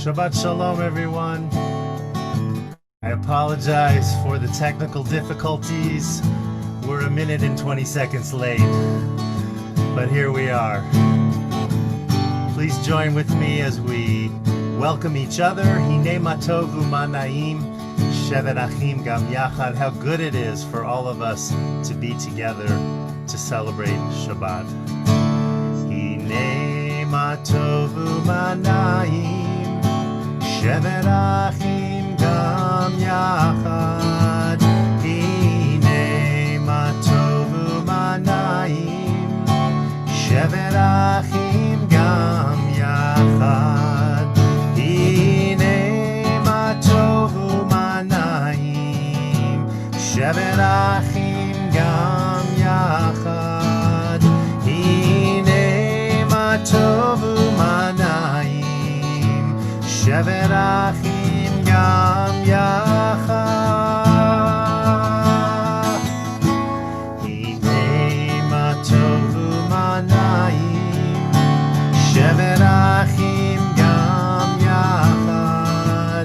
Shabbat Shalom, everyone. I apologize for the technical difficulties. We're a minute and 20 seconds late, but here we are. Please join with me as we welcome each other. Hine ma tov u'ma na'im, shevet achim gam yachad. How good it is for all of us to be together to celebrate Shabbat. Hine ma tov u'ma na'im, shevet achim gam yachad. Hine ma tov u'ma na'im, shevet achim gam yachad. Hine ma tov u'ma na'im, shevet achim gam yachad. Hine ma tov u'ma na'im, shevet achim gam yachad. Hine ma tov u'ma na'im, shevet achim gam yachad.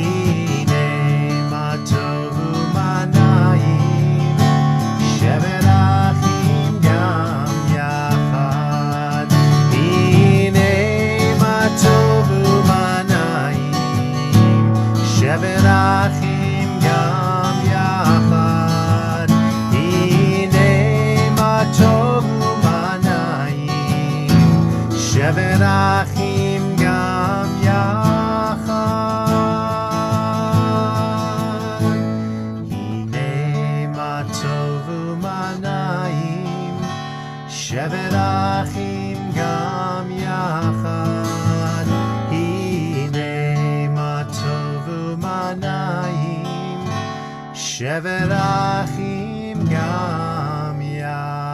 Hine ma tov u'ma na'im, shevet achim gam yachad. Hine ma tov u'ma na'im, shevet achim gam yachad. Hine ma tov u'ma na'im, shevet achim gam yachad. Hine ma tov u'ma na'im, shevet achim gam yachad. Hine ma tov u'ma na'im, shevet achim gam yachad.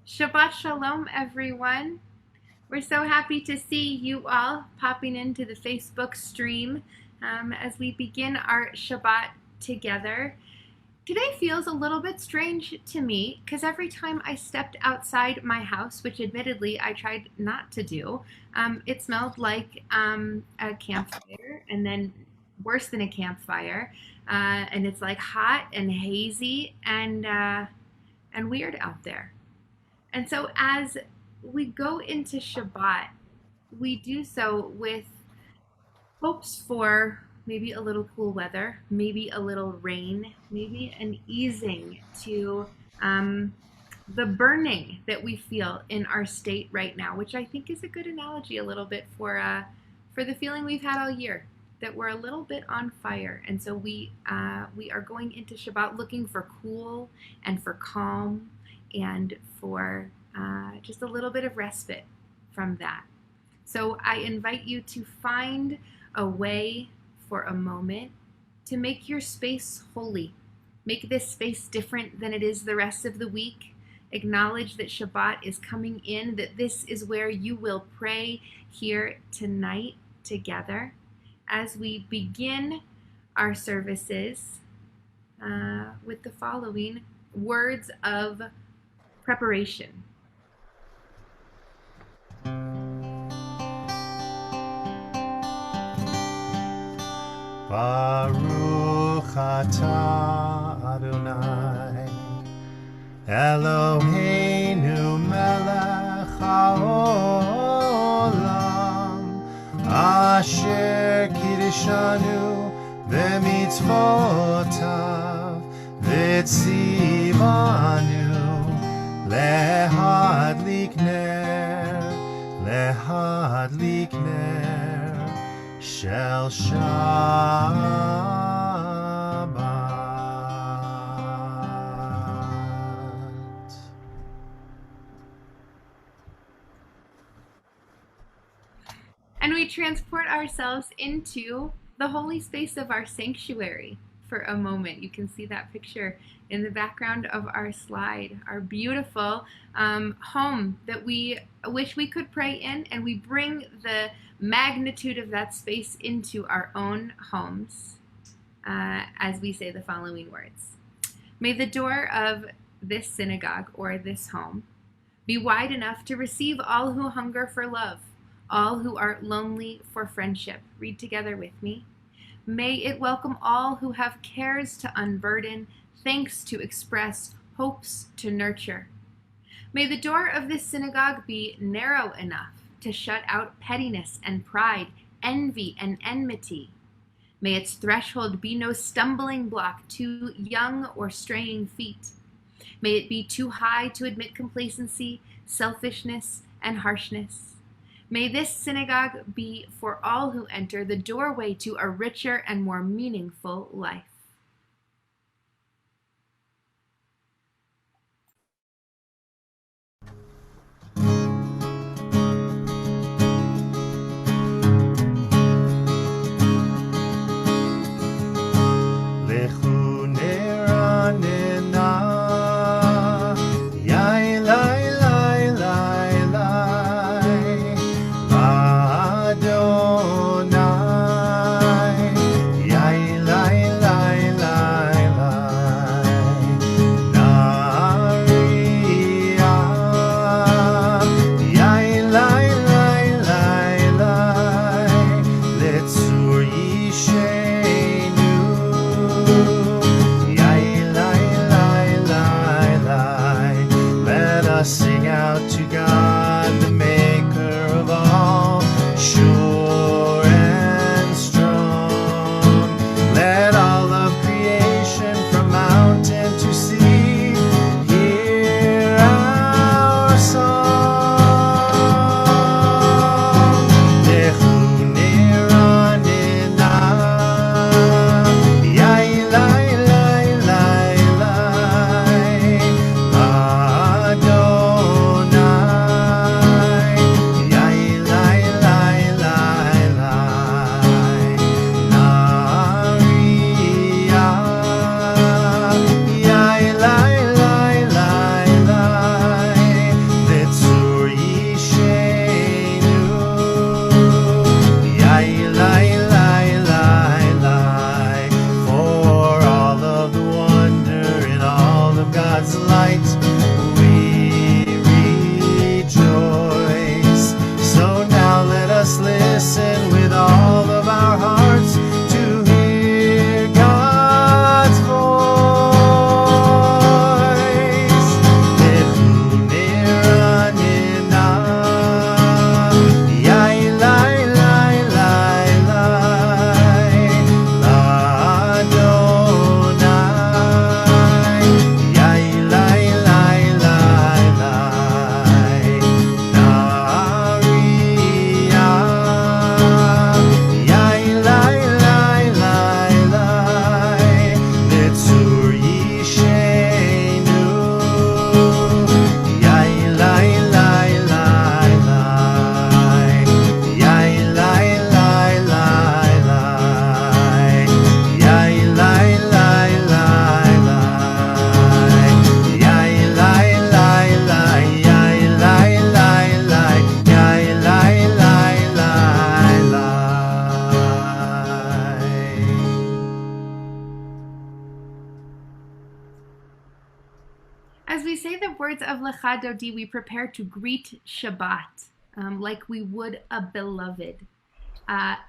Shabbat Shalom, everyone. We're so happy to see you all popping into the Facebook stream as we begin our Shabbat together. Today feels a little bit strange to me because every time I stepped outside my house, which admittedly I tried not to do, it smelled like a campfire, and then worse than a campfire, and it's like hot and hazy and weird out there. And so as we go into Shabbat, we do so with hopes for maybe a little cool weather, maybe a little rain, maybe an easing to the burning that we feel in our state right now, which I think is a good analogy a little bit for the feeling we've had all year, that we're a little bit on fire. And so we are going into Shabbat looking for cool and for calm and for just a little bit of respite from that. So I invite you to find a way for a moment to make your space holy. Make this space different than it is the rest of the week. Acknowledge that Shabbat is coming in, that this is where you will pray here tonight together as we begin our services with the following words of preparation. Baruch atah Adonai Eloheinu melech haolam asher kiddushanu b'mitzvotav v'tzivanu lehadlik ner shel Shabbat. And we transport ourselves into the holy space of our sanctuary for a moment. You can see that picture in the background of our slide, our beautiful home that we wish we could pray in, and we bring the magnitude of that space into our own homes as we say the following words. May the door of this synagogue or this home be wide enough to receive all who hunger for love, all who are lonely for friendship. Read together with me. May it welcome all who have cares to unburden, thanks to express, hopes to nurture. May the door of this synagogue be narrow enough to shut out pettiness and pride, envy and enmity. May its threshold be no stumbling block to young or straying feet. May it be too high to admit complacency, selfishness, and harshness. May this synagogue be, for all who enter, the doorway to a richer and more meaningful life. As we say the words of Lecha Dodi, we prepare to greet Shabbat like we would a beloved.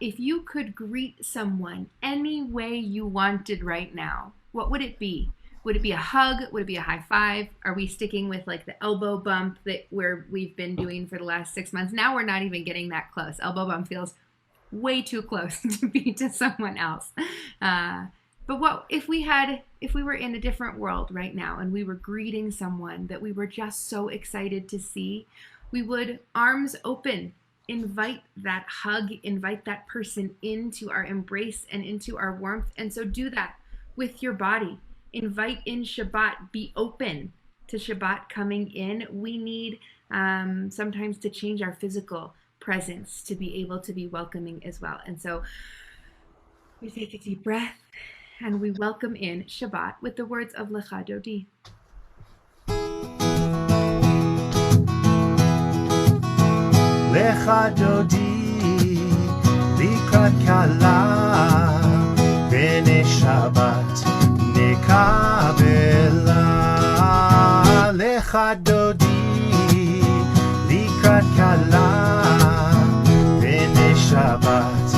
If you could greet someone any way you wanted right now, what would it be? Would it be a hug? Would it be a high five? Are we sticking with like the elbow bump that we've been doing for the last 6 months? Now we're not even getting that close. Elbow bump feels way too close to be to someone else. But what if we were in a different world right now and we were greeting someone that we were just so excited to see? We would, arms open, invite that hug, invite that person into our embrace and into our warmth. And so do that with your body. Invite in Shabbat. Be open to Shabbat coming in. We need sometimes to change our physical presence to be able to be welcoming as well. And so we take a deep breath and we welcome in Shabbat with the words of Lecha Dodi. Lecha Dodi likrat kala b'nei Shabbat nekabela lecha dodi likrat kala b'nei Shabbat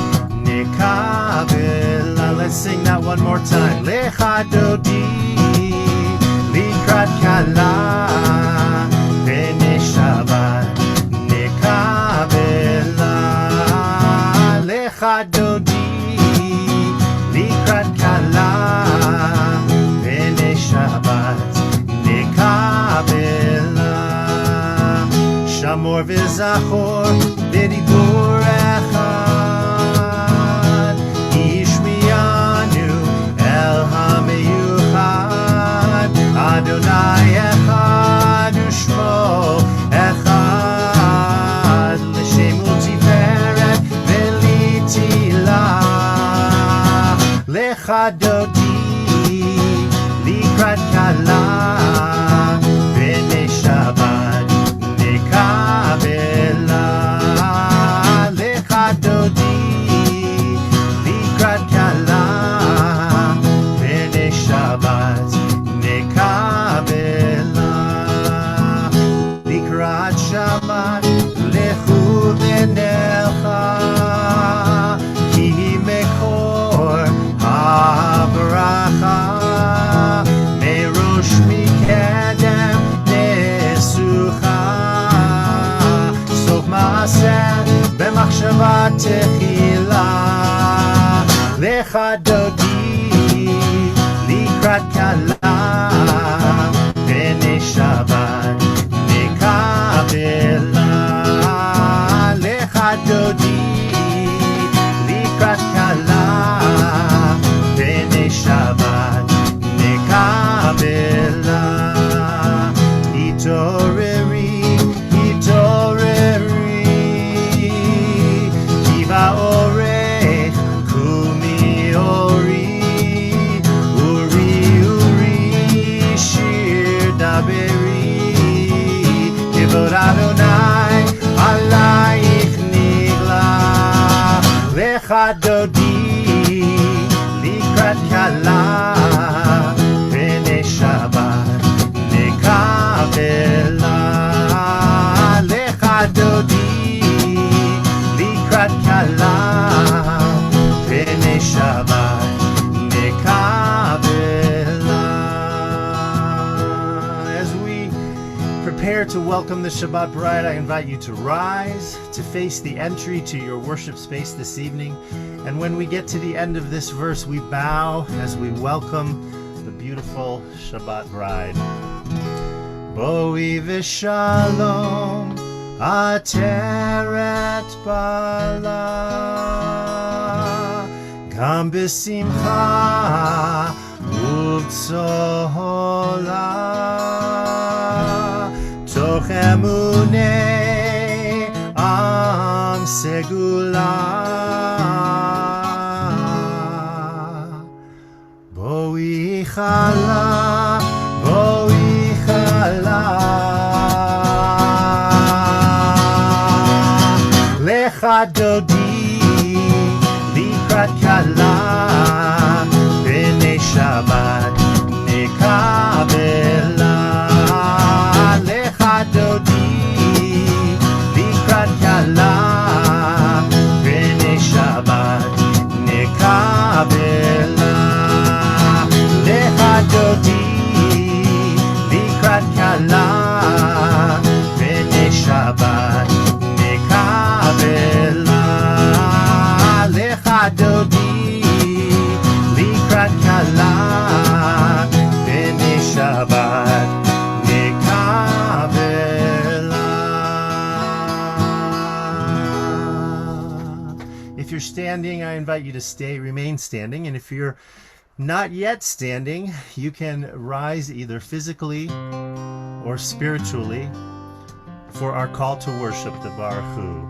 nekabela. Let's sing that one more time. Lecha dodi likrat kala b'nei Shabbat nekabela. Lecha dodi likrat kala b'nei Shabbat nekabela. Shamor v'zachor b'dibur echad ishmiyanu el hameyuchad Adonai echad u'shmo echad l'shem u'tiferet v'litila. Lecha dodi likrat kala b'nei Shabbat nekabela. Lecha dodi likrat kala b'nei Shabbat nekabela. Likrat Shabbat lechu v'nelcha ki mekor ha'bracha merosh mikedem nesucha sof ma'aseh b'machshava techila. Lecha dodi likrat kala b'nei Shabbat nekabela. Lecha dodi likrat kala b'nei Shabbat nekabela. Hitoreri, hitoreri, ki ba'orech kumi ori, uri uri shir daberi, kivod Adonai alayich nigla. Lecha dodi likrat kala b'nei Shabbat nekabela. Lecha dodi likrat kala b'nei Shabbat nekabela. As we prepare to welcome the Shabbat bride, I invite you to rise, to face the entry to your worship space this evening. And when we get to the end of this verse, we bow as we welcome the beautiful Shabbat bride. Boi v'shalom ateret bala gam b'simcha uv'tzola toch emunei am segula. Boi chala, boi chala, lecha dodi likrat kala b'nei Shabbat nekabela. Lecha dodi likrat kala b'nei Shabbat nekabela. Lecha dodi likrat kala b'nei Shabbat nekabela. Lecha dodi likrat kala b'nei Shabbat nekabela. If you're standing, I invite you to remain standing. And if you're not yet standing, you can rise either physically or spiritually for our call to worship, the Baruch Hu.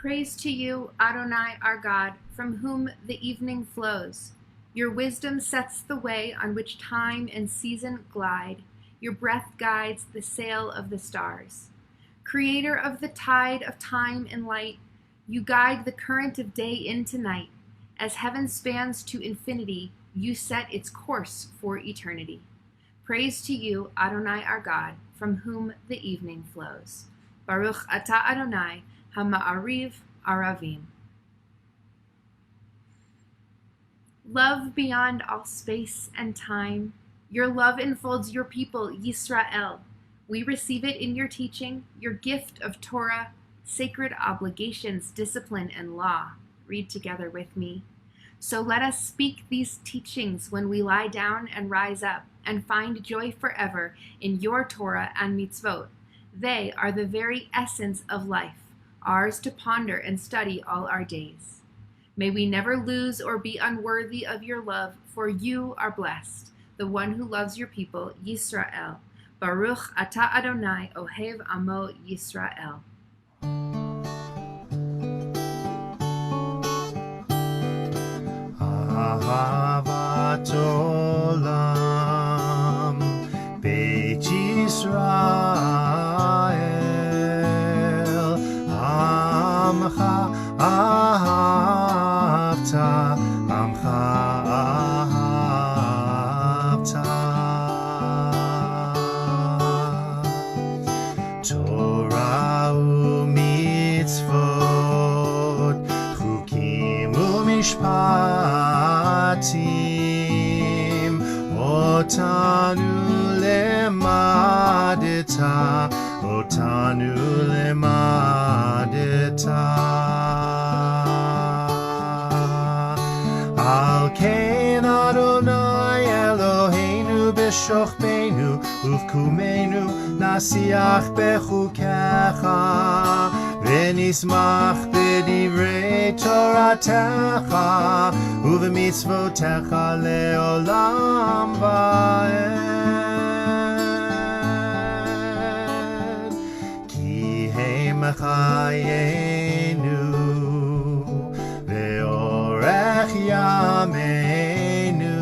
Praise to you, Adonai our God, from whom the evening flows. Your wisdom sets the way on which time and season glide. Your breath guides the sail of the stars. Creator of the tide of time and light, you guide the current of day into night. As heaven spans to infinity, you set its course for eternity. Praise to you, Adonai our God, from whom the evening flows. Baruch atah Adonai, Hama'ariv Aravim. Love beyond all space and time, your love enfolds your people, Yisrael. We receive it in your teaching, your gift of Torah, sacred obligations, discipline, and law. Read together with me. So let us speak these teachings when we lie down and rise up, and find joy forever in your Torah and mitzvot. They are the very essence of life, ours to ponder and study all our days. May we never lose or be unworthy of your love, for you are blessed, the one who loves your people, Yisrael. Baruch atah Adonai, ohev amo Yisrael. Ahavat olam, Beit Yisrael, Amcha ahavta, Amcha ahavta. Torah u'mitzvot, chukim u'mishpatim, otanu lemadeta, otanu lemadeta. Al kein Adonai Eloheinu b'shochbeinu uvkumenu nasiach bechukecha v'nismach b'divrei Toratecha uv'mitzvotecha leolam va'ed ki heim chayenu ve'orech yameinu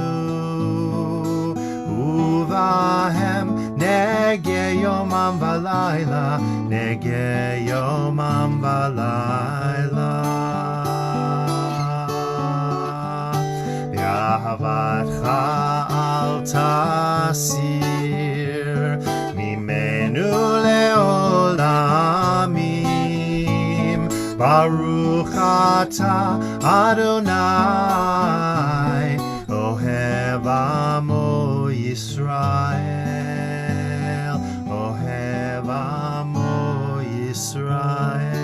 uvahem nege yomam v'layla, nege yomam v'layla. Yahavatcha al tasir mimenu leolamim. Baruch atah Adonai, ohev amo Yisrael, ohev amo Yisrael.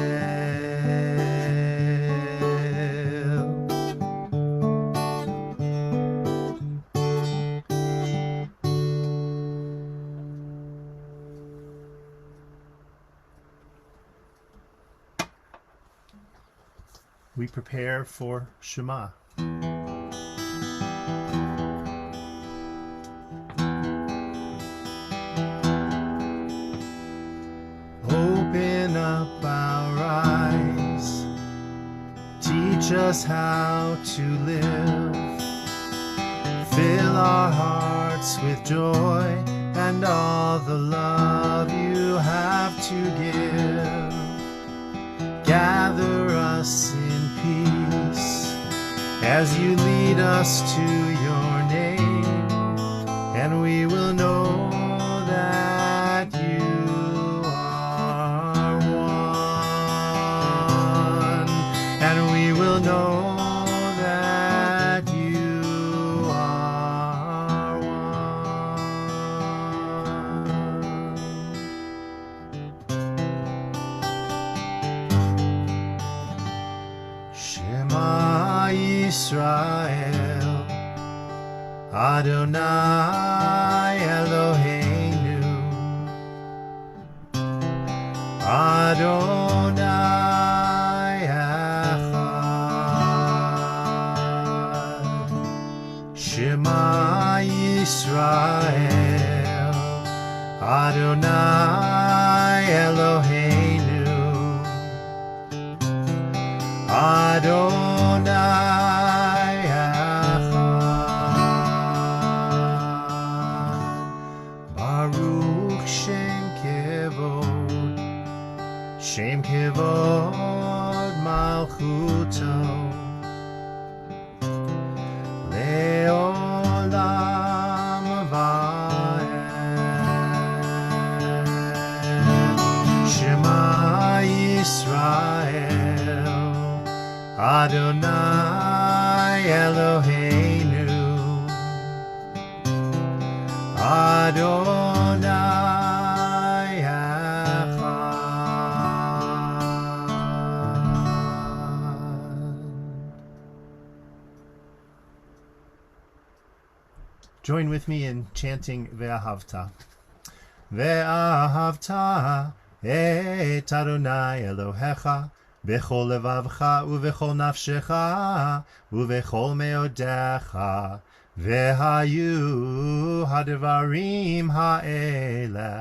We prepare for Shema. Open up our eyes, teach us how to live, fill our hearts with joy and all the love you have to give. Gather us in peace as you lead us to your name, and we will know that you are one, and we will know that you are one. Shema Yisrael, Adonai Eloheinu, Adonai Echad. Shema Yisrael, Adonai Eloheinu, Adonai Echad. Baruch Shem Kevod Malchuto Leolam Vaed. Shema Yisrael Adonai Eloheinu Adonai Echad. Join with me in chanting Ve'ahavta. Ve'ahavta et Adonai Elohecha b'chol levavcha u'v'chol nafshecha u'v'chol meodecha ve'hayu hadavarim ha'ele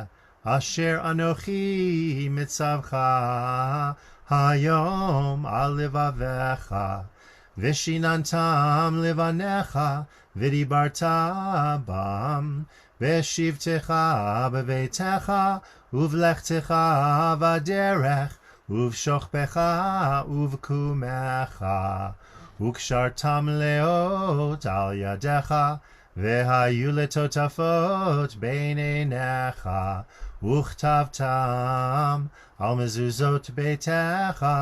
asher anochi mitzavcha hayom al levavecha v'shinantam levanecha v'dibarta bam v'shivtecha b'veitecha uvlechtecha v'derech uv'shochbecha uv'kumecha ukshartam leot al yadecha v'hayu letotafot beinenecha uchtavtam al mezuzot beitecha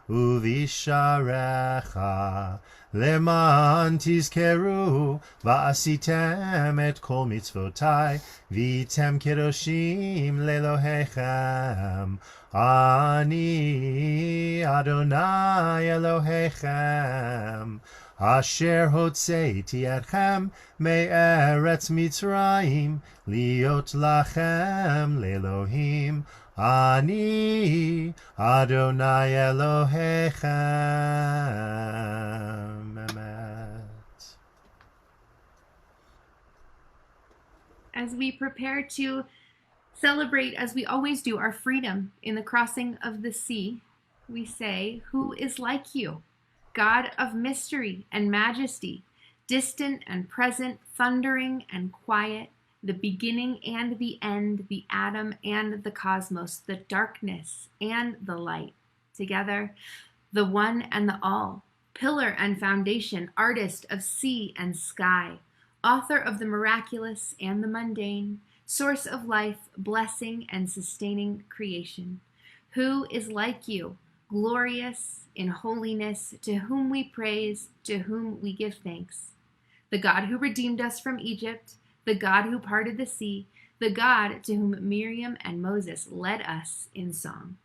uvisharecha leman tizkeru va'asitem et kol mitzvotai v'item kedoshim lelohechem ani Adonai Elohechem asher hotzeiti etchem me'eretz Mitzrayim liot lachem le'elohim ani Adonai Elohechem. Emet. As we prepare to celebrate, as we always do, our freedom in the crossing of the sea, we say, "Who is like you, God of mystery and majesty, distant and present, thundering and quiet, the beginning and the end, the atom and the cosmos, the darkness and the light, together, the one and the all, pillar and foundation, artist of sea and sky, author of the miraculous and the mundane, source of life, blessing and sustaining creation. Who is like you, glorious in holiness, to whom we praise, to whom we give thanks? The God who redeemed us from Egypt, the God who parted the sea, the God to whom Miriam and Moses led us in song."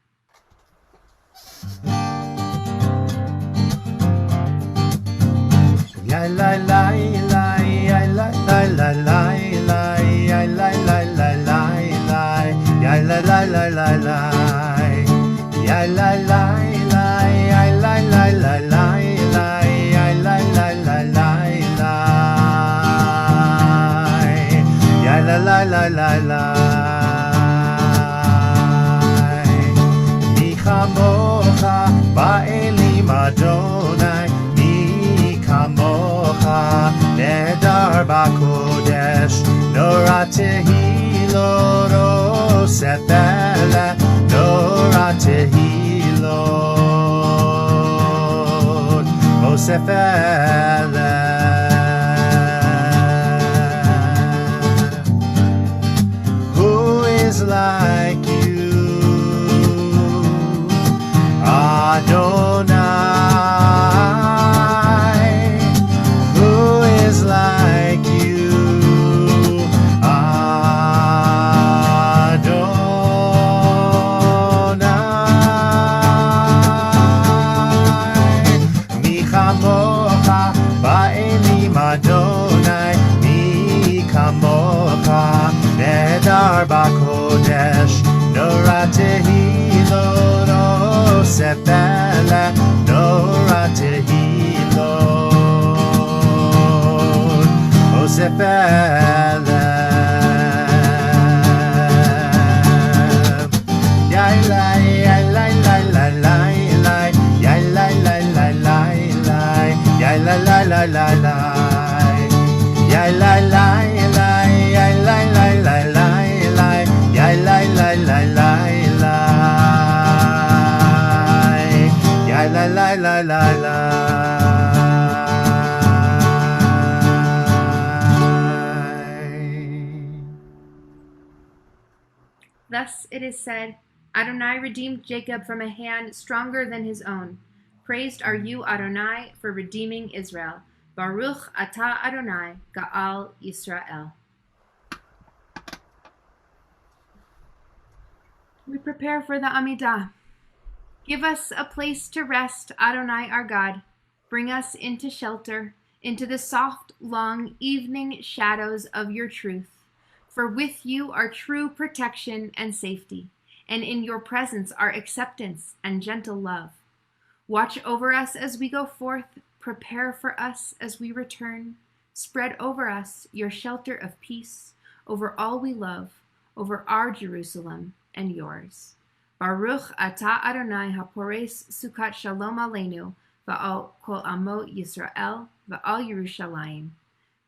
Ya la la la ya la la la la ya la la la la ya la la la la ya la la la ya la la la la ya la la la la ya la la la la mi chamocha ba'elim Adonai kamocha nedar b'kodesh nora tehilot osefele nora tehilot osefele. Who is like you, Adonai? Like you, Adonai. Mi chamocha ba'elim Adonai, mi kamocha nedar b'kodesh, nora tehilot osefele, nora tehilot osefele. Ya la la la la la la ya la la la lai lai lai. Yai lai lai lai lai lai. Thus it is said, Adonai redeemed Jacob from a hand stronger than his own. Praised are you, Adonai, for redeeming Israel. Baruch atah Adonai, Ga'al Yisrael. We prepare for the Amidah. Give us a place to rest, Adonai our God. Bring us into shelter, into the soft, long evening shadows of your truth. For with you are true protection and safety, and in your presence are acceptance and gentle love. Watch over us as we go forth, prepare for us as we return. Spread over us your shelter of peace, over all we love, over our Jerusalem and yours. Baruch atah Adonai hapores sukat shalom aleinu, va'al kol amo Yisrael, va'al Yerushalayim.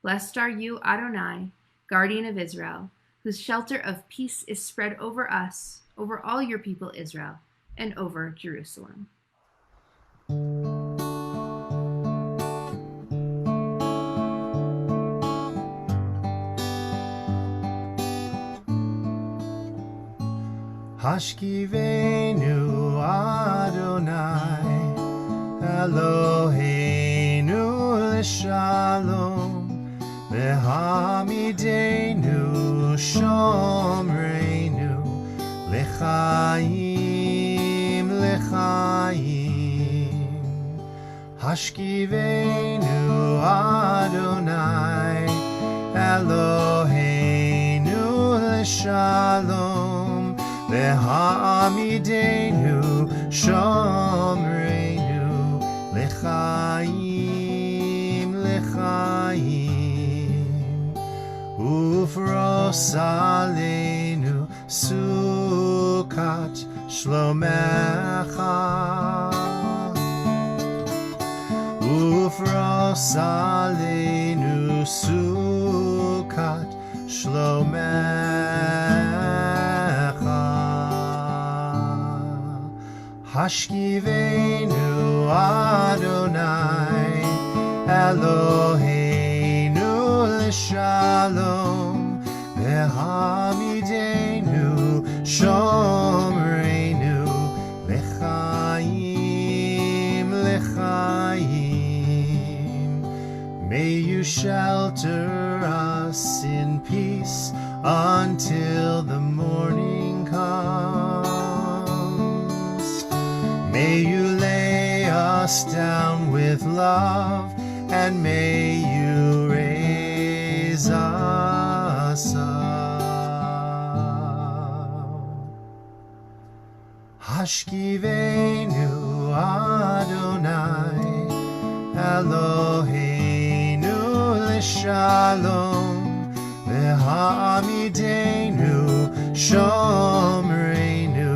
Blessed are you, Adonai, guardian of Israel, whose shelter of peace is spread over us, over all your people Israel, and over Jerusalem. Hashkivenu Adonai Eloheinu l'shalom V'hamidenu shomreinu l'chaim l'chaim. Hashkivenu Adonai Eloheinu l'shalom V'hamidenu shomreinu l'chaim l'chaim. Ufros aleinu sukat shlomecha. Ufros aleinu sukat shlomecha. Hashkivenu Adonai Eloheinu l'shalom V'hamidenu shomreinu l'chaim l'chaim. May you shelter us in peace until the morning comes. May you lay us down with love, and may you raise us up. Hashkivenu Adonai Eloheinu l'shalom V'hamidenu shomreinu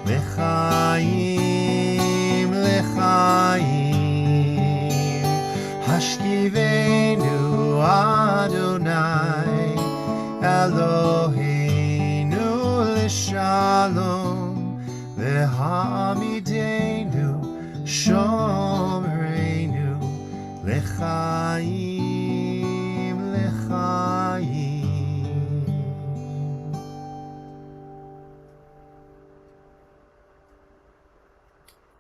l'chaim l'chaim. Hashkivenu Adonai Eloheinu l'shalom V'hamidenu shomreinu l'chaim l'chaim.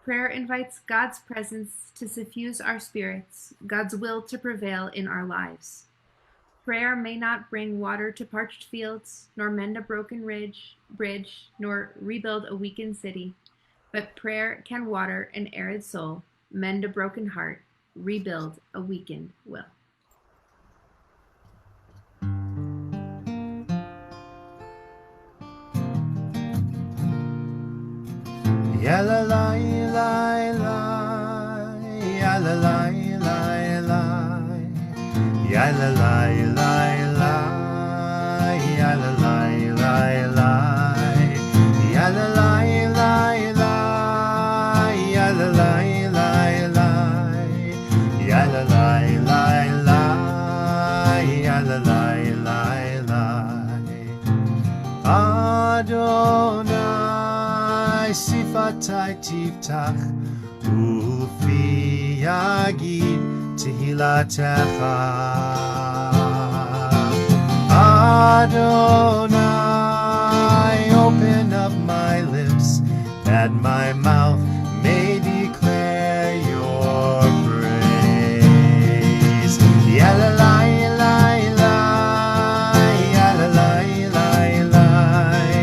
Prayer invites God's presence to suffuse our spirits, God's will to prevail in our lives. Prayer may not bring water to parched fields, nor mend a broken bridge, nor rebuild a weakened city, but prayer can water an arid soul, mend a broken heart, rebuild a weakened will. Ya la la la la, ya la la la la, ya la la la la, ya la la la la, ya la la la la, ya la la la la, ya la la la la, ya la la la la. Adonai Adonai sifatai tiftach ufi yagid tehilatecha. Adonai, open up my lips, that my mouth may declare your praise. Yalalai, lai, lai, yalalai, lai, lai,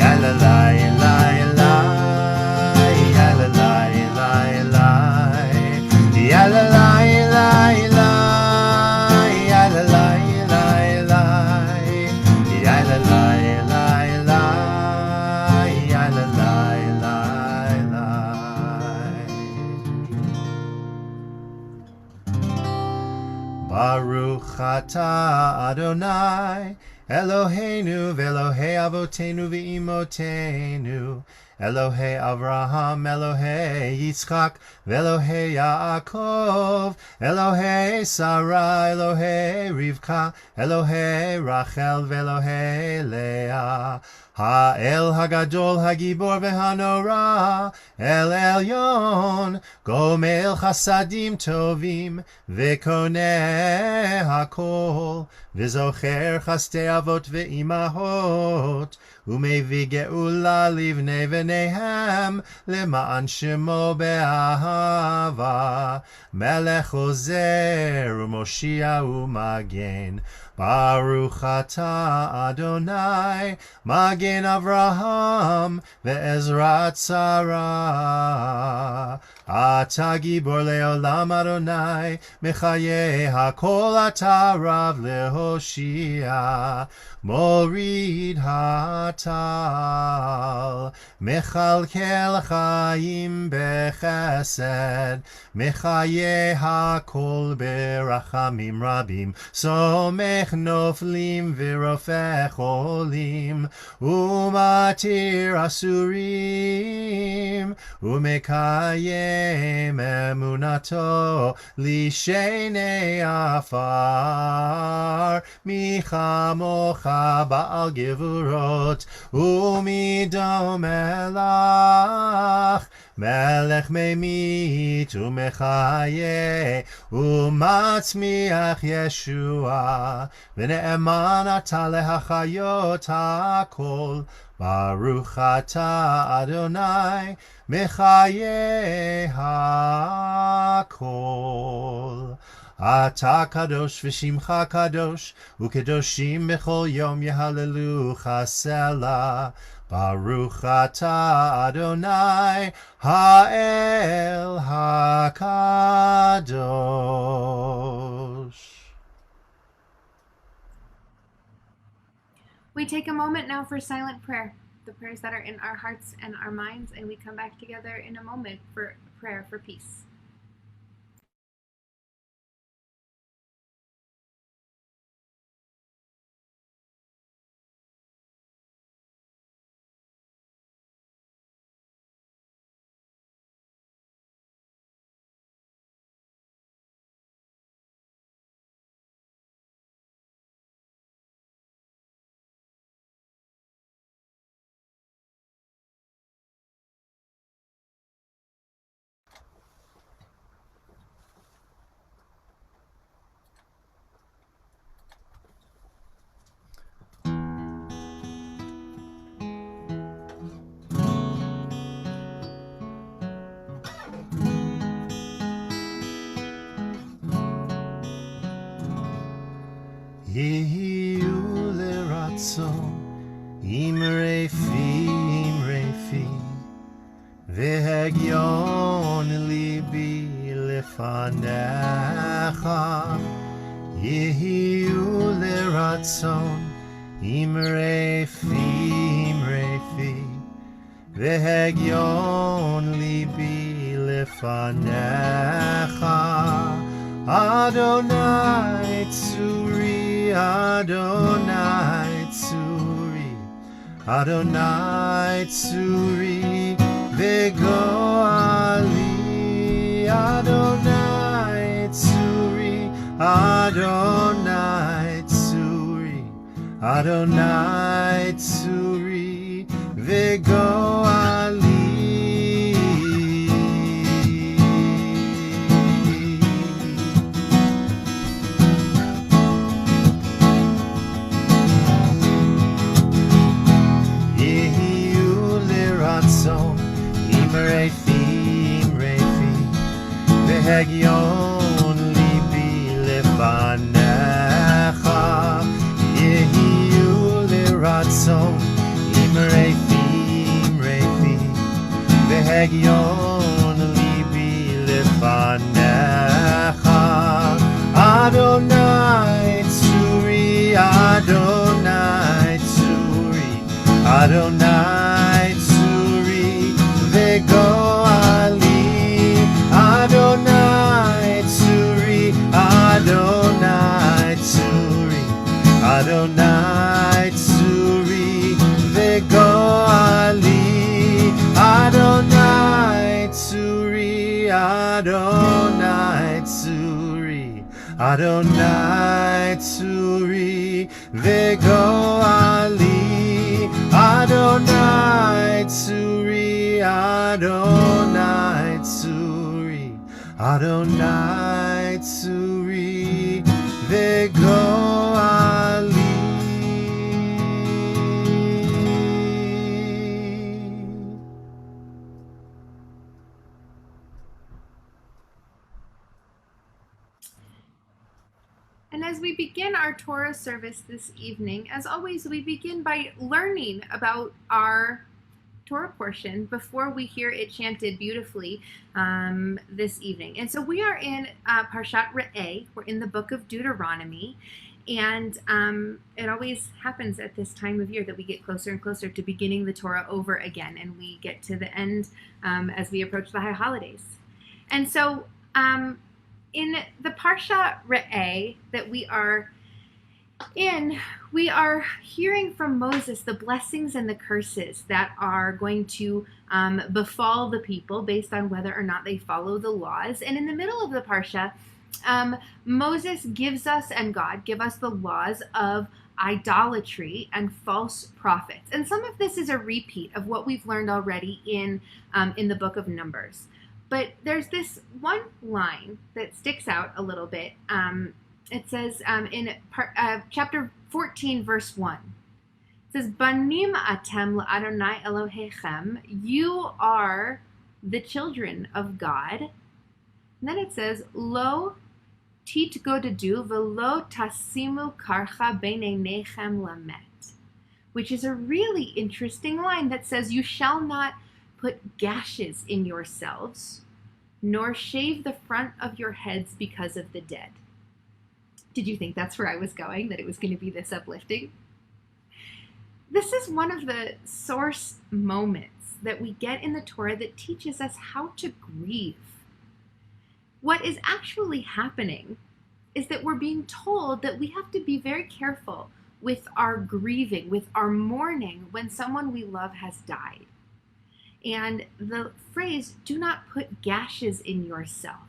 yalalai, lai, lai, yalalai, lai, lai, yalalai, lai, lai, yalalai, lai, lai, yalalai, lai, lai, yalalai, lai, lai. Baruch atah Adonai Eloheinu v'Elohei Avotenu v'Imotenu, Elohei Avraham, Elohei Yitzchak, v'Elohei Yaakov, Elohei Sarah, Elohei Rivka, Elohei Rachel, v'Elohei Leah. Ha'el Hagadol Hagibor v'Hanora, El Elyon, Gomel Chasadim Tovim, v'Koneh Hakol, v'Zocher Chastei Avot v'Imahot, Umevi ge'ula livnei v'nehem, Lema'an shemo be'ahava, Melech ozer u'moshia u'magen. Baruch atah Adonai, Magen Avraham, ve'ezrat Sarah. Atah gibor le'olam Adonai, mechaye hakol atah rav lehoshia. Morid hatal, mechalkel chaim bechesed, mechaye hakol berachamim rabim, somech noflim v'rofech olim, umatir asurim, umekayem emunato, lishenei afar, michamocha Baal Gevurot, Umidom Melach, Melech Memit, Umechaye, Umatzmiach Yeshua, V'ne'eman ata lehachayot hakol, Baruch atah Adonai, Mechaye hakol. Ata kadosh v'shimcha kadosh, ukedoshim b'chol yom yehallelu chasela. Baruch atah Adonai, ha'el hakadosh. We take a moment now for silent prayer, the prayers that are in our hearts and our minds, and we come back together in a moment for prayer for peace. Yehiyu leratzon, imrefi, v'hegyon libi lefanecha. Yehiyu leratzon, imrefi, v'hegyon libi lefanecha. Adonai Tzuri, Adonai Tzuri, Adonai Tzuri, Vegoali, Adonai Tzuri, Adonai Tzuri, Adonai Tzuri, Vegoali. וגואלי. יהיו לרצון עם רפי והגיון ליבי לפניך. יהיו לרצון עם רפי והגיון ליבי לפניך. אדוני צורי, אדוני צורי, אדוני צורי וגואלי. אדוני צורי, אדוני צורי, אדוני צורי וגואלי. אדוני צורי, אדוני צורי, אדוני צורי וגואלי. אדוני צורי, אדוני צורי, אדוני צורי וגואלי. And as we begin our Torah service this evening, as always, we begin by learning about our Torah portion before we hear it chanted beautifully this evening. And so we are in Parashat Re'eh. We're in the book of Deuteronomy. And it always happens at this time of year that we get closer and closer to beginning the Torah over again. And we get to the end as we approach the high holidays. And so in the Parashat Re'eh that we are in, we are hearing from Moses the blessings and the curses that are going to befall the people based on whether or not they follow the laws. And in the middle of the Parsha, Moses gives us, and God give us, the laws of idolatry and false prophets. And some of this is a repeat of what we've learned already in the book of Numbers. But there's this one line that sticks out a little bit. It says in chapter 14, verse 1. It says, Banim atem la'Adonai Elohechem. You are the children of God. And then it says, Lo titgodedu velo tasimu karcha beineinechem lamet. Which is a really interesting line that says, you shall not put gashes in yourselves, nor shave the front of your heads because of the dead. Did you think that's where I was going, that it was going to be this uplifting? This is one of the source moments that we get in the Torah that teaches us how to grieve. What is actually happening is that we're being told that we have to be very careful with our grieving, with our mourning when someone we love has died. And the phrase, do not put gashes in yourself,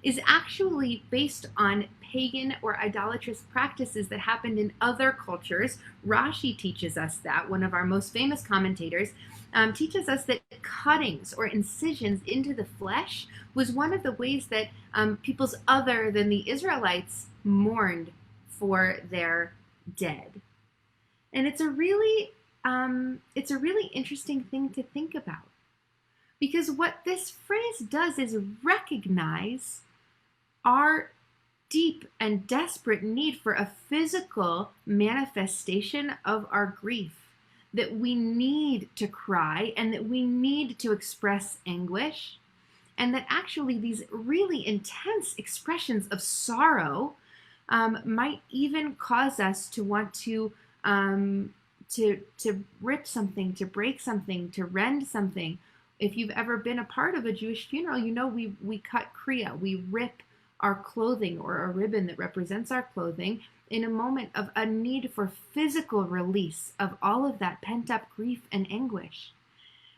is actually based on pagan or idolatrous practices that happened in other cultures. Rashi teaches us that, one of our most famous commentators, teaches us that cuttings or incisions into the flesh was one of the ways that peoples other than the Israelites mourned for their dead. And it's a really interesting thing to think about, because what this phrase does is recognize our deep and desperate need for a physical manifestation of our grief, that we need to cry and that we need to express anguish, and that actually these really intense expressions of sorrow might even cause us to want to rip something, to break something, to rend something. If you've ever been a part of a Jewish funeral, you know we cut kriya, we rip our clothing or a ribbon that represents our clothing in a moment of a need for physical release of all of that pent-up grief and anguish.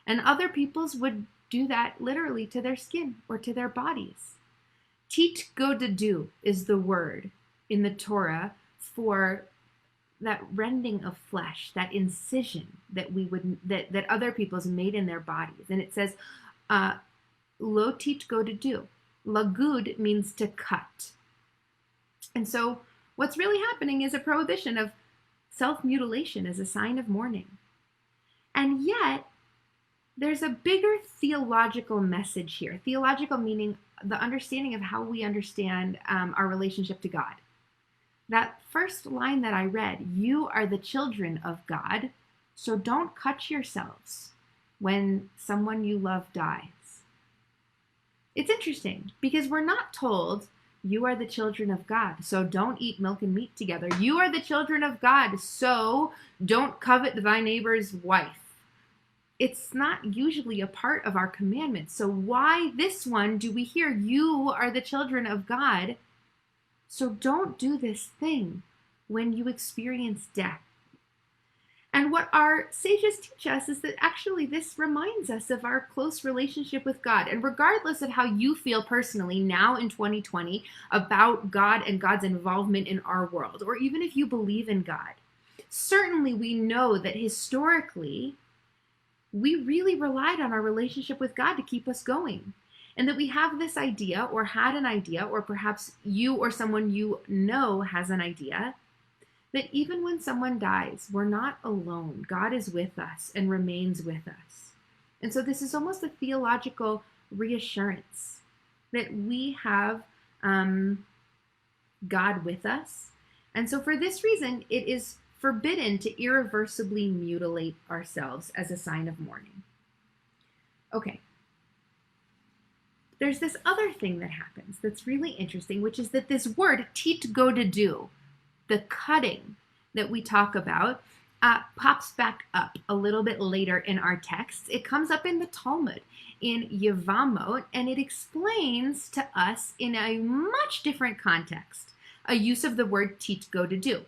And other peoples would do that literally to their skin or to their bodies. Titgodedu is the word in the Torah for that rending of flesh, that incision that that other people's made in their bodies. And it says, lo tit go to do. Lagud means to cut. And so what's really happening is a prohibition of self-mutilation as a sign of mourning. And yet, there's a bigger theological message here. Theological meaning the understanding of how we understand our relationship to God. That first line that I read, you are the children of God, so don't cut yourselves when someone you love dies. It's interesting because we're not told you are the children of God, so don't eat milk and meat together. You are the children of God, so don't covet thy neighbor's wife. It's not usually a part of our commandments. So why this one do we hear, you are the children of God, so don't do this thing when you experience death? And what our sages teach us is that actually this reminds us of our close relationship with God. And regardless of how you feel personally now in 2020 about God and God's involvement in our world, or even if you believe in God, certainly we know that historically we really relied on our relationship with God to keep us going. And that we have this idea, or had an idea, or perhaps you or someone you know has an idea, that even when someone dies, we're not alone. God is with us and remains with us. And so this is almost a theological reassurance that we have God with us. And so for this reason, it is forbidden to irreversibly mutilate ourselves as a sign of mourning. Okay. There's this other thing that happens that's really interesting, which is that this word, tit go to do, the cutting that we talk about, pops back up a little bit later in our text. It comes up in the Talmud, in Yevamot, and it explains to us in a much different context a use of the word tit go to do.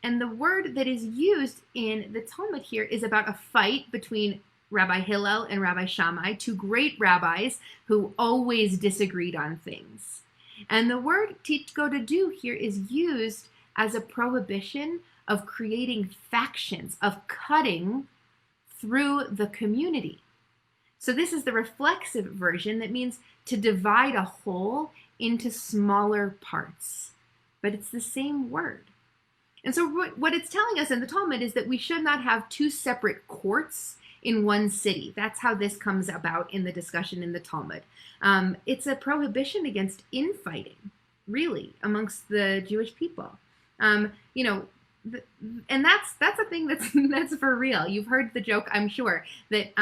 And the word that is used in the Talmud here is about a fight between Rabbi Hillel and Rabbi Shammai, two great rabbis who always disagreed on things. And the word tit go to do here is used as a prohibition of creating factions, of cutting through the community. So this is the reflexive version that means to divide a whole into smaller parts. But it's the same word. And so what it's telling us in the Talmud is that we should not have two separate courts in one city. That's how this comes about in the discussion in the Talmud. It's a prohibition against infighting, really, amongst the Jewish people. And that's a thing that's for real. You've heard the joke, I'm sure, that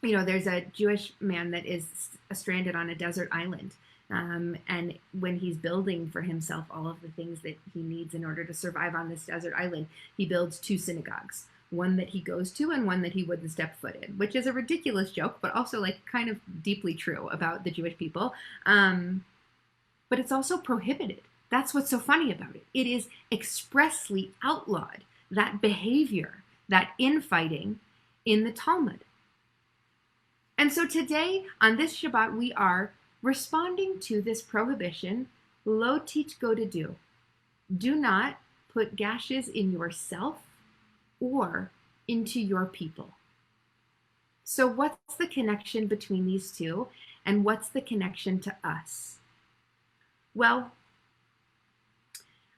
there's a Jewish man that is stranded on a desert island. And when he's building for himself all of the things that he needs in order to survive on this desert island, he builds two synagogues, one that he goes to and one that he wouldn't step foot in, which is a ridiculous joke, but also like kind of deeply true about the Jewish people. But it's also prohibited. That's what's so funny about it. It is expressly outlawed, that behavior, that infighting in the Talmud. And so today, on this Shabbat, we are responding to this prohibition, lo tit go to do. Do not put gashes in yourself or into your people. So what's the connection between these two, and what's the connection to us? Well,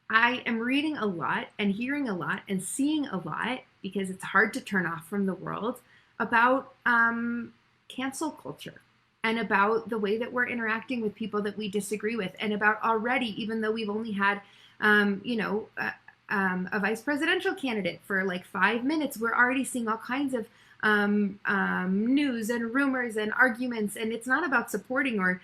I am reading a lot and hearing a lot and seeing a lot, because it's hard to turn off from the world, about cancel culture and about the way that we're interacting with people that we disagree with, and about already, even though we've only had, a vice presidential candidate for like 5 minutes, we're already seeing all kinds of news and rumors and arguments. And it's not about supporting or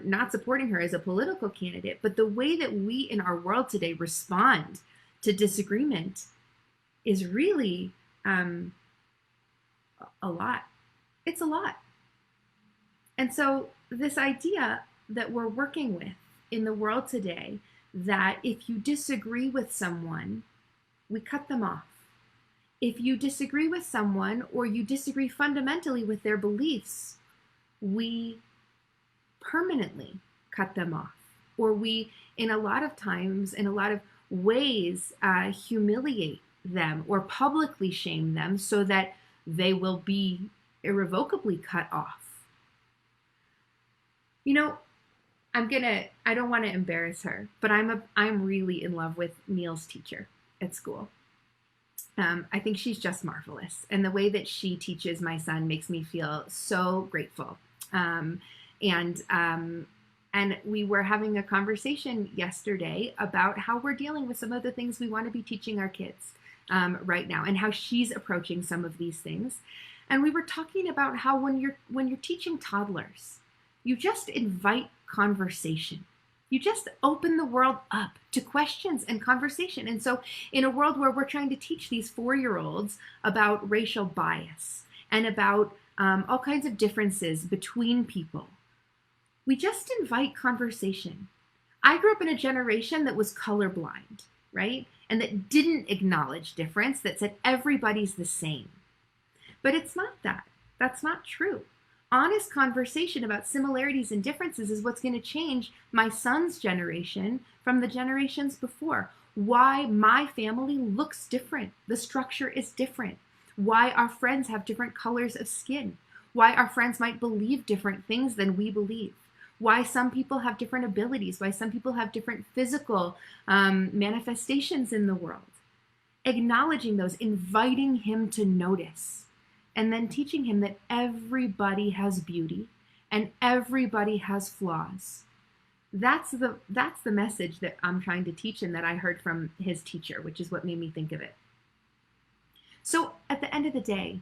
not supporting her as a political candidate, but the way that we in our world today respond to disagreement is really a lot. It's a lot. And so this idea that we're working with in the world today, that if you disagree with someone, we cut them off. If you disagree with someone, or you disagree fundamentally with their beliefs, we permanently cut them off. Or we, in a lot of times, in a lot of ways humiliate them or publicly shame them so that they will be irrevocably cut off. You know, I don't want to embarrass her, but I'm really in love with Neil's teacher at school. I think she's just marvelous. And the way that she teaches my son makes me feel so grateful. And we were having a conversation yesterday about how we're dealing with some of the things we want to be teaching our kids right now, and how she's approaching some of these things. And we were talking about how when you're teaching toddlers, you just invite conversation. You just open the world up to questions and conversation. And so in a world where we're trying to teach these 4-year-olds about racial bias and about all kinds of differences between people, we just invite conversation. I grew up in a generation that was colorblind, right? And that didn't acknowledge difference, that said everybody's the same. But it's not that. That's not true. Honest conversation about similarities and differences is what's going to change my son's generation from the generations before. Why my family looks different. The structure is different. Why our friends have different colors of skin. Why our friends might believe different things than we believe. Why some people have different abilities. Why some people have different physical manifestations in the world. Acknowledging those, inviting him to notice. And then teaching him that everybody has beauty and everybody has flaws. That's the message that I'm trying to teach him, that I heard from his teacher, which is what made me think of it. So at the end of the day,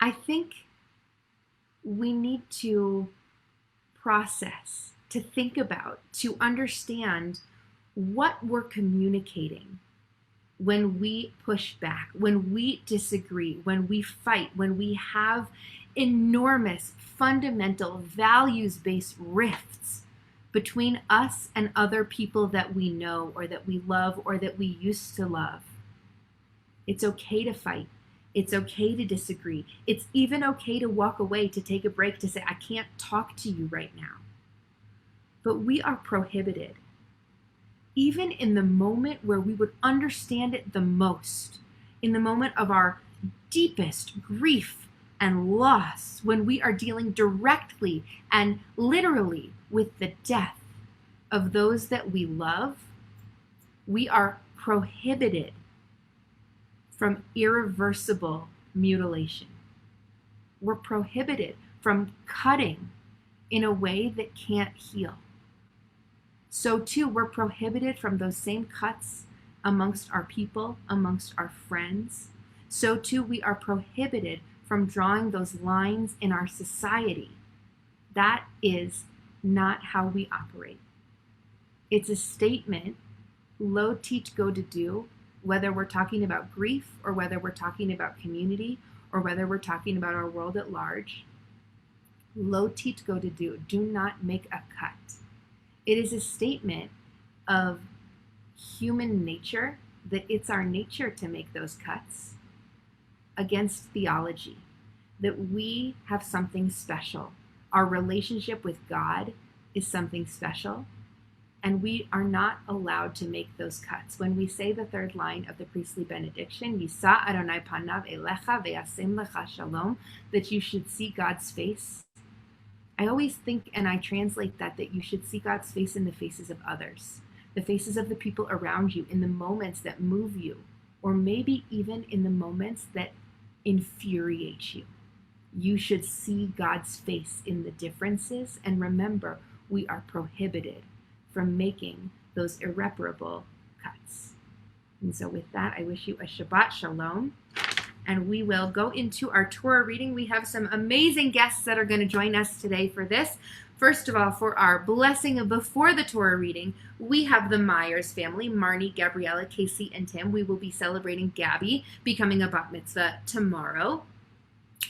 I think we need to process, to think about, to understand what we're communicating when we push back, when we disagree, when we fight, when we have enormous, fundamental, values-based rifts between us and other people that we know or that we love or that we used to love. It's okay to fight. It's okay to disagree. It's even okay to walk away, to take a break, to say, I can't talk to you right now. But we are prohibited. Even in the moment where we would understand it the most, in the moment of our deepest grief and loss, when we are dealing directly and literally with the death of those that we love, we are prohibited from irreversible mutilation. We're prohibited from cutting in a way that can't heal. So too, we're prohibited from those same cuts amongst our people, amongst our friends. So too, we are prohibited from drawing those lines in our society. That is not how we operate. It's a statement, lo tit go to do, whether we're talking about grief or whether we're talking about community or whether we're talking about our world at large. Lo tit go to do not make a cut. It is a statement of human nature, that it's our nature to make those cuts against theology, that we have something special. Our relationship with God is something special, and we are not allowed to make those cuts. When we say the third line of the priestly benediction, Yisa Adonai panav elecha ve'asem lecha shalom, that you should see God's face, I always think, and I translate that you should see God's face in the faces of others, the faces of the people around you, in the moments that move you, or maybe even in the moments that infuriate you. You should see God's face in the differences, and remember, we are prohibited from making those irreparable cuts. And so with that, I wish you a Shabbat Shalom. And we will go into our Torah reading. We have some amazing guests that are going to join us today for this. First of all, for our blessing before the Torah reading, we have the Myers family, Marnie, Gabriella, Casey, and Tim. We will be celebrating Gabby becoming a bat mitzvah tomorrow.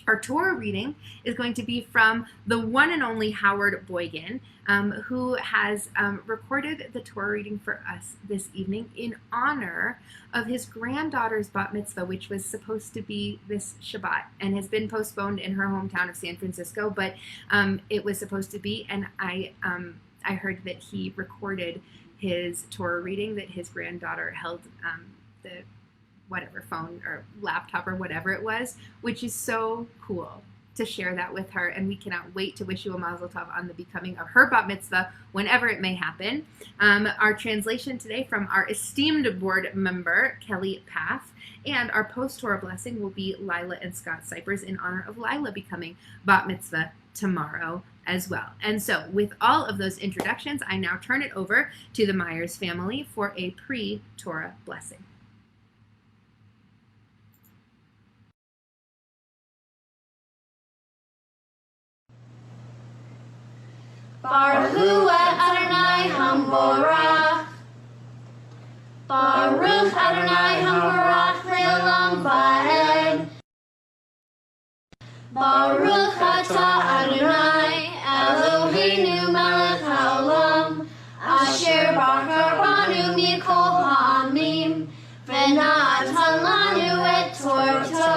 Our Torah reading is going to be from the one and only Howard Boygan, who has recorded the Torah reading for us this evening in honor of his granddaughter's bat mitzvah, which was supposed to be this Shabbat and has been postponed in her hometown of San Francisco, but it was supposed to be, and I heard that he recorded his Torah reading that his granddaughter held the whatever phone or laptop or whatever it was, which is so cool to share that with her. And we cannot wait to wish you a mazel tov on the becoming of her bat mitzvah whenever it may happen. Our translation today from our esteemed board member, Kelly Paff, and our post-Torah blessing will be Lila and Scott Cypers in honor of Lila becoming bat mitzvah tomorrow as well. And so with all of those introductions, I now turn it over to the Myers family for a pre-Torah blessing. Baruch Hu Adonai Hamvorach. Baruch Adonai Hamvorach Le'olam Va'ed. Baruch Atah Adonai Eloheinu Melech Haolam Asher Bachar Banu Mikol Ha'amim V'natan Lanu Et Torto.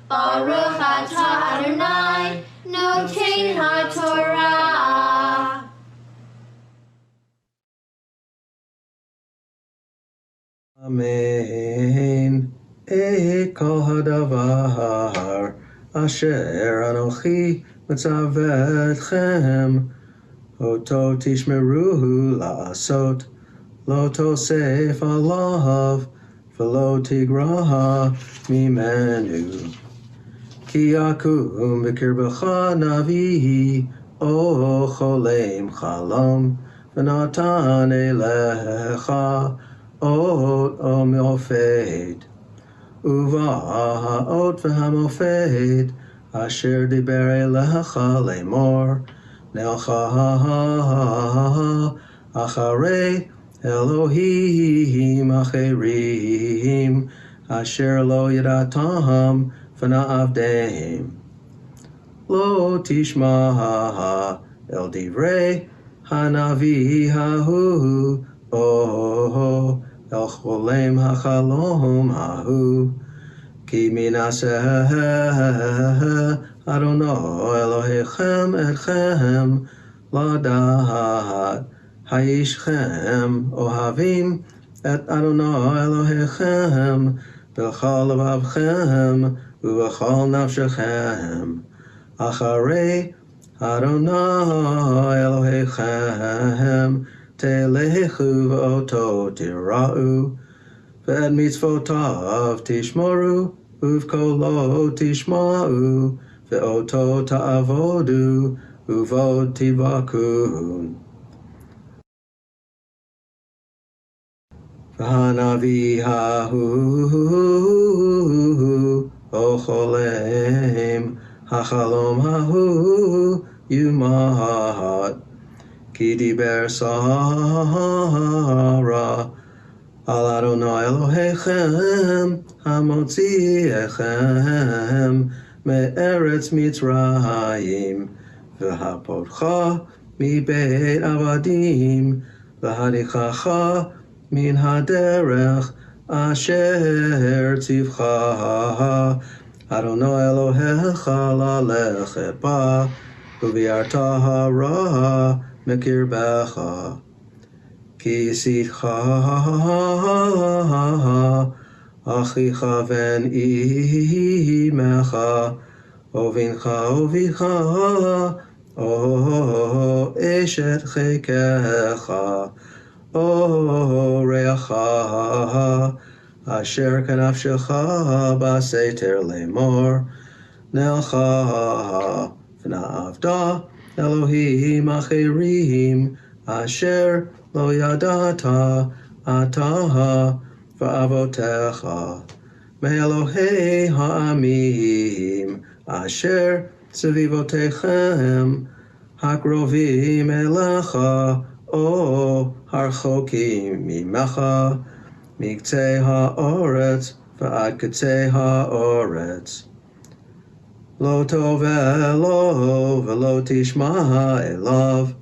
Baruch Atah Adonai Notein HaTorah. Amen. Et kol hadavar asher anochi mitzavetchem oto tishmeru la'asot lo tosef alav v'lo tigrah mimenu ki yakum b'kirbecha navi o cholem chalom v'natan elecha Ot Mofed, Uva Ot V'Hamofed, Asher Diber Elecha Lemor, Nelcha Acharei Elohim Acherim, Asher Lo Yadatam V'Na'avdeim, Lo Tishma El Divrei Hanavi Hahu, Oh, El Cholem HaChalom Hahu Ki Minaseh Adonai Elohechem Etchem Ladat Hayishchem Ohavim Et Adonai Elohechem B'chol Levavchem U'b'chol Nafshechem Acharei Adonai Elohechem Telechu v'oto tira'u, v'ed mitzvotav tishmoru, uv'kolo tishma'u, v'oto ta'avodu, uvod tivakun. V'hanavi hahu, ocholem, hachalom hahu, yumahat. Ki diber Sara al Adonai Elohechem hamotzi echem me'eretz Mitzrayim v'hapotcha mi-beit avadim v'hadichacha min haderech asher tzivcha Adonai Elohecha lalechet ba u'vi'arta hara Mekirbecha Ki Yisitcha Achicha Ven Imecha Ovincha O Eshet Chekecha O Reacha Asher Kanafshecha Baseter Lemor Nelcha V'na'avda Elohim Acherim Asher Lo Yadata Ataha Va'avotecha Me'elohei Ha'amim Asher Tzivivotechem Hakrovim Elecha O Harchokim Mimecha Miktzei Ha'oretz Va'ad Ketzei Ha'oretz Lo tovelo velo tishma elav,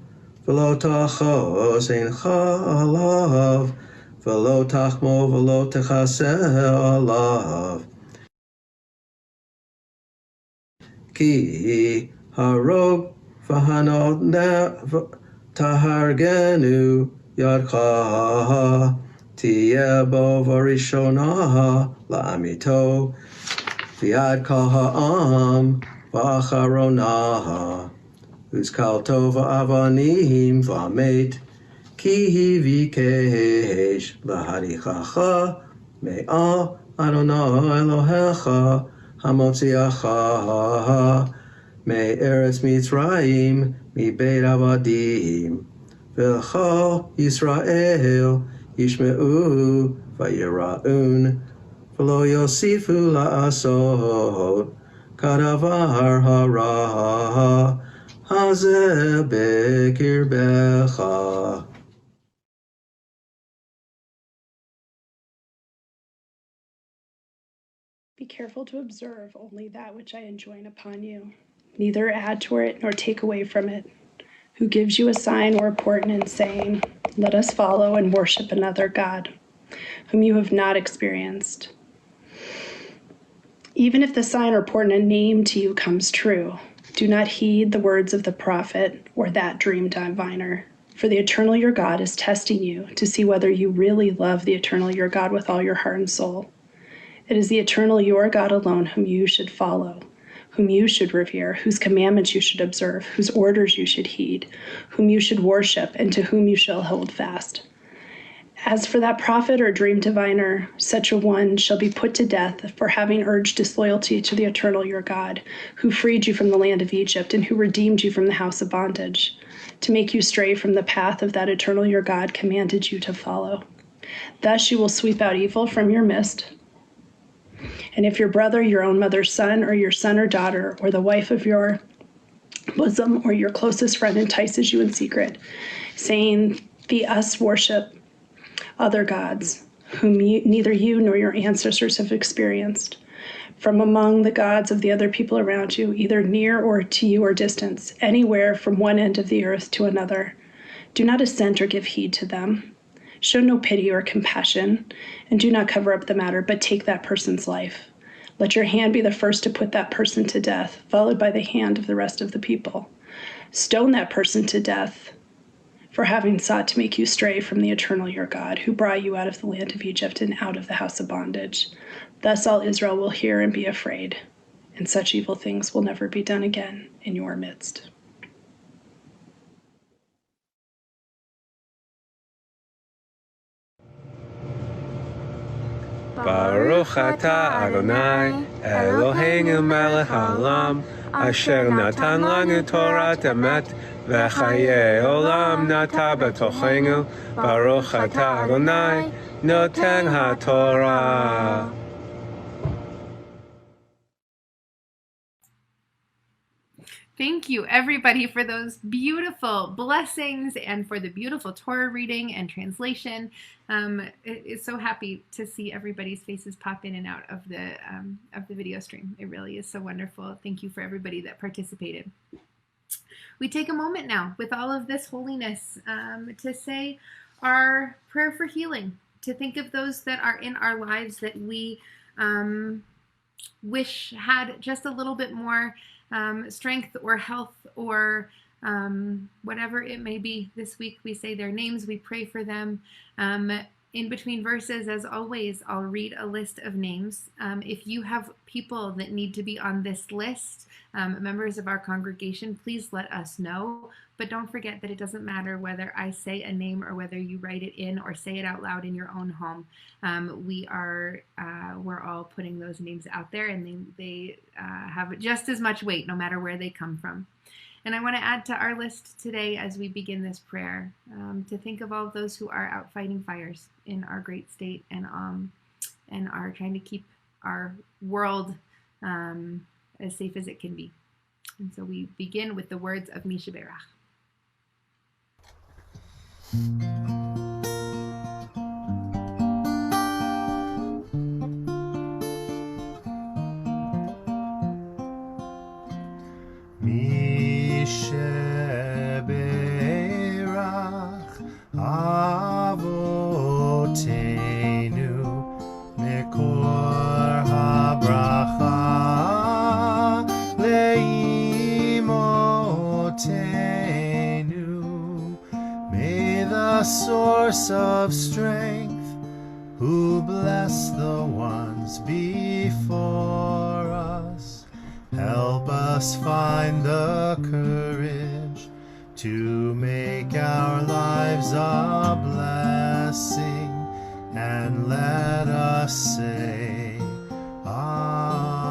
velo tachos eincha alav, velo tachmo velo techase alav. Ki harog v'hanot tahargenu ידך תהיה בו וראשונה לעמיתו, ויד כל העם ואחרונה, וזכלתו ואבנים ומת, כי ביקש להדיחך מעל אדוני אלוהיך המוציאך מארץ מצרים מבית עבדים, וכל ישראל ישמעו ויראון, ולא יוסיפו לעשות כדבר הרע הזה בקרבך. Be careful to observe only that which I enjoin upon you, neither add to it nor take away from it. Who gives you a sign or a portent, saying, "Let us follow and worship another God," whom you have not experienced? Even if the sign or portent named to you comes true, do not heed the words of the prophet or that dream diviner. For the eternal your God is testing you to see whether you really love the eternal your God with all your heart and soul. It is the eternal your God alone whom you should follow, whom you should revere, whose commandments you should observe, whose orders you should heed, whom you should worship, and to whom you shall hold fast. As for that prophet or dream diviner, such a one shall be put to death for having urged disloyalty to the eternal your God, who freed you from the land of Egypt and who redeemed you from the house of bondage, to make you stray from the path of that eternal your God commanded you to follow. Thus you will sweep out evil from your midst. And if your brother, your own mother's son, or your son or daughter, or the wife of your bosom, or your closest friend entices you in secret, saying, us worship other gods, whom neither you nor your ancestors have experienced, from among the gods of the other people around you, either near or to you or distance, anywhere from one end of the earth to another, do not assent or give heed to them. Show no pity or compassion, and do not cover up the matter, but take that person's life. Let your hand be the first to put that person to death, followed by the hand of the rest of the people. Stone that person to death for having sought to make you stray from the eternal your God, who brought you out of the land of Egypt and out of the house of bondage. Thus all Israel will hear and be afraid, and such evil things will never be done again in your midst. Baruch atah Adonai Eloheinu melech haolam, asher natan lanu Torat emet v'chayei olam nata b'tochenu. Baruch atah Adonai noten haTorah. Thank you, everybody, for those beautiful blessings and for the beautiful Torah reading and translation. It's so happy to see everybody's faces pop in and out of the video stream. It really is so wonderful. Thank you for everybody that participated. We take a moment now with all of this holiness to say our prayer for healing, to think of those that are in our lives that we wish had just a little bit more strength or health or whatever it may be. This week we say their names, we pray for them. In between verses, as always, I'll read a list of names. If you have people that need to be on this list, members of our congregation, please let us know. But don't forget that it doesn't matter whether I say a name or whether you write it in or say it out loud in your own home. We're all putting those names out there, and they have just as much weight no matter where they come from. And I want to add to our list today, as we begin this prayer, to think of all of those who are out fighting fires in our great state and are trying to keep our world as safe as it can be. And so we begin with the words of Mi Sheberach. Mi Sheberach Avotenu Mekor HaBracha Leimotenu. May the sword source of strength, who bless the ones before us. Help us find the courage to make our lives a blessing, and let us say, Amen.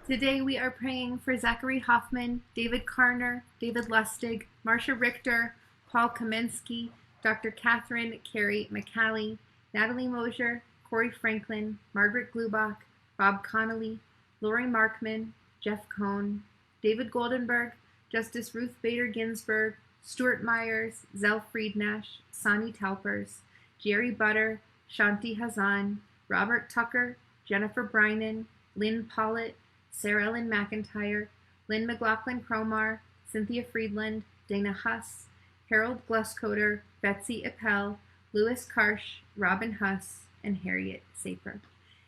Today we are praying for Zachary Hoffman, David Karner, David Lustig, Marcia Richter, Paul Kaminsky, Dr. Catherine Carey McCallie, Natalie Mosier, Corey Franklin, Margaret Glubach, Bob Connolly, Lori Markman, Jeff Cohn, David Goldenberg, Justice Ruth Bader Ginsburg, Stuart Myers, Zell Friednash, Sonny Telpers, Jerry Butter, Shanti Hazan, Robert Tucker, Jennifer Brynan, Lynn Pollitt, Sarah Lynn McIntyre, Lynn McLaughlin Cromar, Cynthia Friedland, Dana Huss, Harold Gluscoder, Betsy Appel, Louis Karsh, Robin Huss, and Harriet Saper.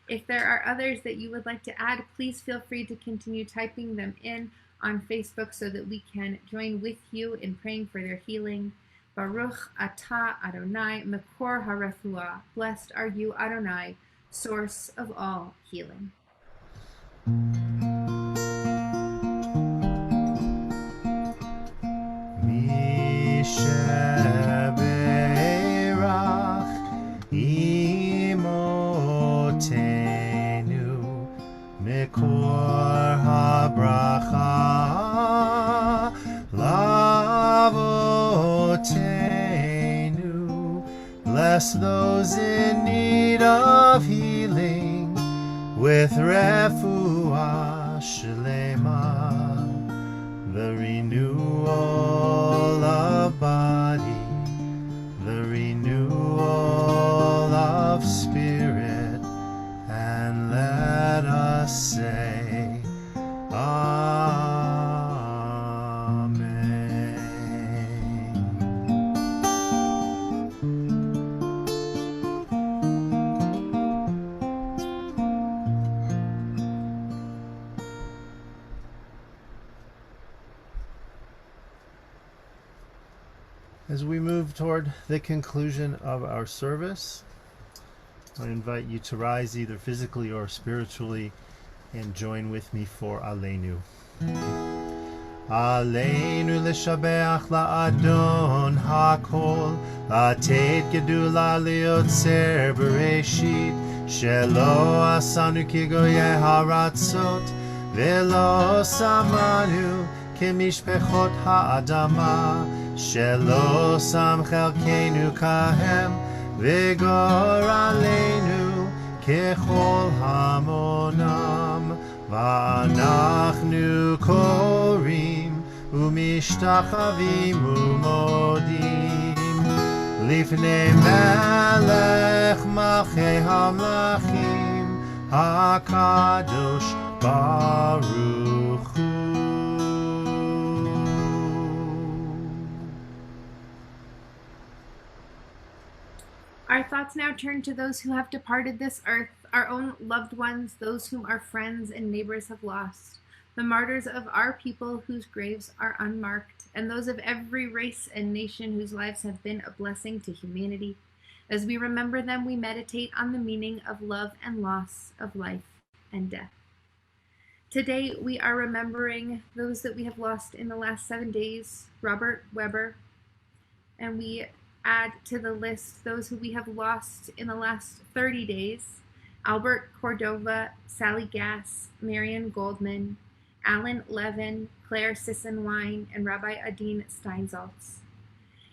If there are others that you would like to add, please feel free to continue typing them in on Facebook so that we can join with you in praying for their healing. Baruch atah Adonai Mekor HaRefuah. Blessed are you, Adonai, source of all healing. Misheberach imotenu mekor habracha lavotenu. Bless those in need of healing with refuah shlema, the renewal of body, the renewal of spirit, and let us say, As we move toward the conclusion of our service, I invite you to rise either physically or spiritually and join with me for Aleinu. Aleinu l'shabeach la'adon ha'kol, la'tet gedula liotzer bereshit, shelo asanu kigoye haratzot, velo samanu kemishpechot ha'adama, שלא שם חלקנו כהם וגורלנו ככל המונם, ואנחנו קוראים ומשתחווים ומודים לפני מלך מלכי המלכים הקדוש ברוך הוא. Our thoughts now turn to those who have departed this earth, our own loved ones, those whom our friends and neighbors have lost, the martyrs of our people whose graves are unmarked, and those of every race and nation whose lives have been a blessing to humanity. As we remember them, we meditate on the meaning of love and loss, of life and death. Today, we are remembering those that we have lost in the last 7 days, Robert Weber, and we add to the list those who we have lost in the last 30 days, Albert Cordova, Sally Gass, Marion Goldman, Alan Levin, Claire Sissenwine, and Rabbi Adine Steinsaltz.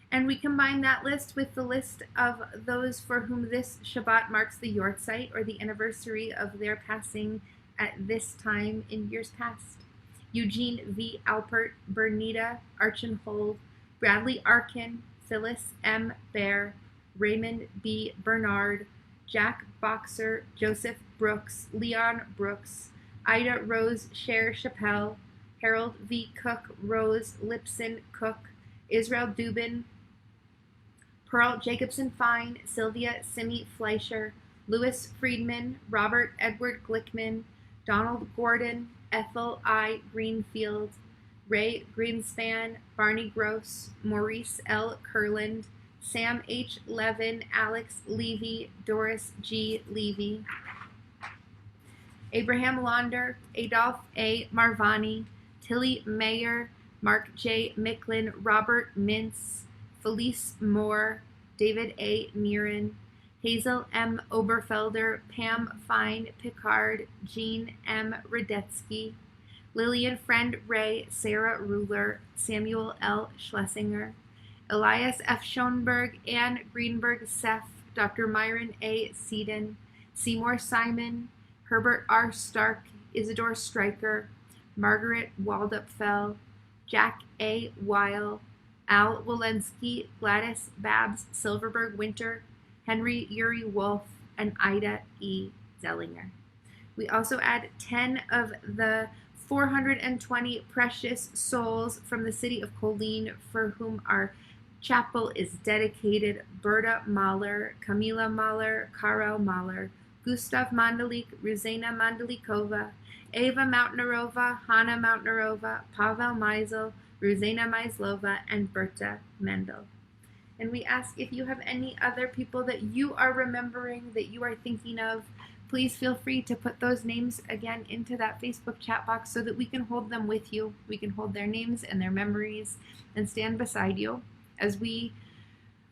And we combine that list with the list of those for whom this Shabbat marks the Yortzeit, or the anniversary of their passing at this time in years past. Eugene V. Alpert, Bernita Archenhold, Bradley Arkin, Phyllis M. Bear, Raymond B. Bernard, Jack Boxer, Joseph Brooks, Leon Brooks, Ida Rose Cher Chappelle, Harold V. Cook, Rose Lipson Cook, Israel Dubin, Pearl Jacobson Fine, Sylvia Simi Fleischer, Louis Friedman, Robert Edward Glickman, Donald Gordon, Ethel I. Greenfield, Ray Greenspan, Barney Gross, Maurice L. Kurland, Sam H. Levin, Alex Levy, Doris G. Levy, Abraham Launder, Adolph A. Marvani, Tilly Mayer, Mark J. Micklin, Robert Mintz, Felice Moore, David A. Neeren, Hazel M. Oberfelder, Pam Fine Picard, Jean M. Radetsky, Lillian Friend Ray, Sarah Ruler, Samuel L. Schlesinger, Elias F. Schoenberg, Anne Greenberg Seth, Dr. Myron A. Seaton, Seymour Simon, Herbert R. Stark, Isidore Stryker, Margaret Waldupfell, Jack A. Weil, Al Walensky, Gladys Babs Silverberg Winter, Henry Uri Wolf, and Ida E. Zellinger. We also add 10 of the 420 precious souls from the city of Colleen for whom our chapel is dedicated: Berta Mahler, Camila Mahler, Karel Mahler, Gustav Mandalik, Ruzena Mandalikova, Eva Mountainarova, Hanna Mountainarova, Pavel Meisel, Ruzena Meislova, and Berta Mendel. And we ask if you have any other people that you are remembering, that you are thinking of, please feel free to put those names again into that Facebook chat box so that we can hold them with you. We can hold their names and their memories and stand beside you as we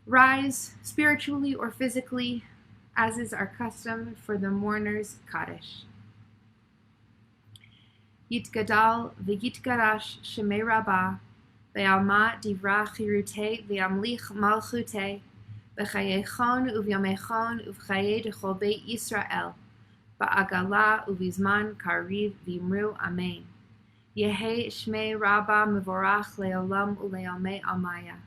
rise spiritually or physically, as is our custom for the mourner's Kaddish. Yitgadal v'yitgarash shemei Rabbah, ve'alma divra chirute ve'amlich malchute, v'chayechon uvyamechon uv'chaye dechol beit Yisrael, ba'agala uvizman kariv v'imru amen. Yehe shmei Rabbah mevorach le'olam u'le'omei almaya.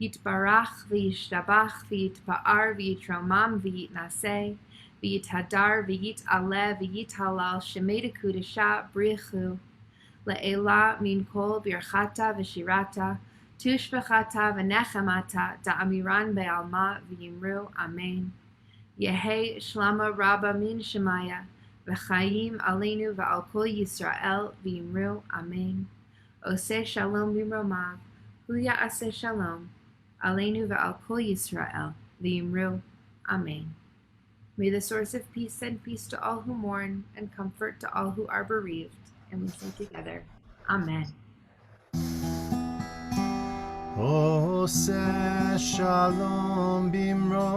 Yitbarach v'yishtabach v'yitpa'ar v'yitromam v'yitnaseh, v'yithadar v'yit'aleh v'yithalal shemei dekudesha brichu, le'ela min kol birchata v'shirata, tushbechata v'nechemata da'amiran be'alma v'yimru amen. Yehe shlama Rabba min shemaya, v'chayim aleinu v'al kol Yisrael v'yimru amen. Oseh shalom b'mromav, hu ya'aseh shalom, aleinu v'al kol Yisrael v'yimru amen. May the source of peace send peace to all who mourn and comfort to all who are bereaved. And we say together, Amen. Oseh shalom bimromav,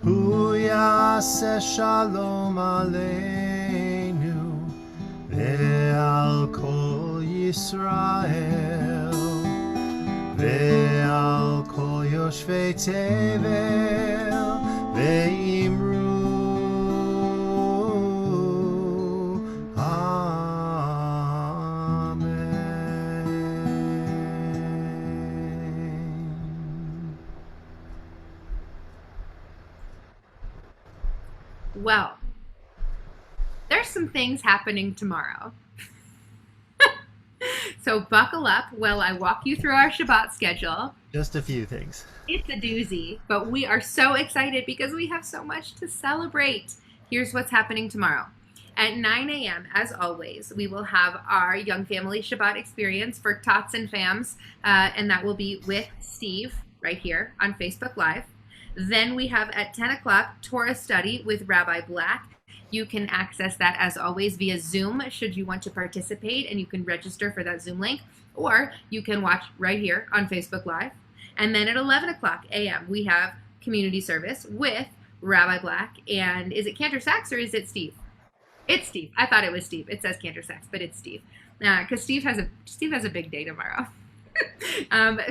hu yaseh shalom aleinu ve'al kol Yisrael ve'al kol yoshvei tevel ve'imru Well, there's some things happening tomorrow. So buckle up while I walk you through our Shabbat schedule. Just a few things. It's a doozy, but we are so excited because we have so much to celebrate. Here's what's happening tomorrow. At 9 a.m., as always, we will have our Young Family Shabbat experience for Tots and Fams, and that will be with Steve right here on Facebook Live. Then we have at 10 o'clock Torah study with Rabbi Black. You can access that, as always, via Zoom should you want to participate, and you can register for that Zoom link, or you can watch right here on Facebook Live. And then at 11 o'clock a.m., we have community service with Rabbi Black. And is it Cantor Sachs or is it Steve? It's Steve. I thought it was Steve. It says Cantor Sachs, but it's Steve. Because Steve has a big day tomorrow.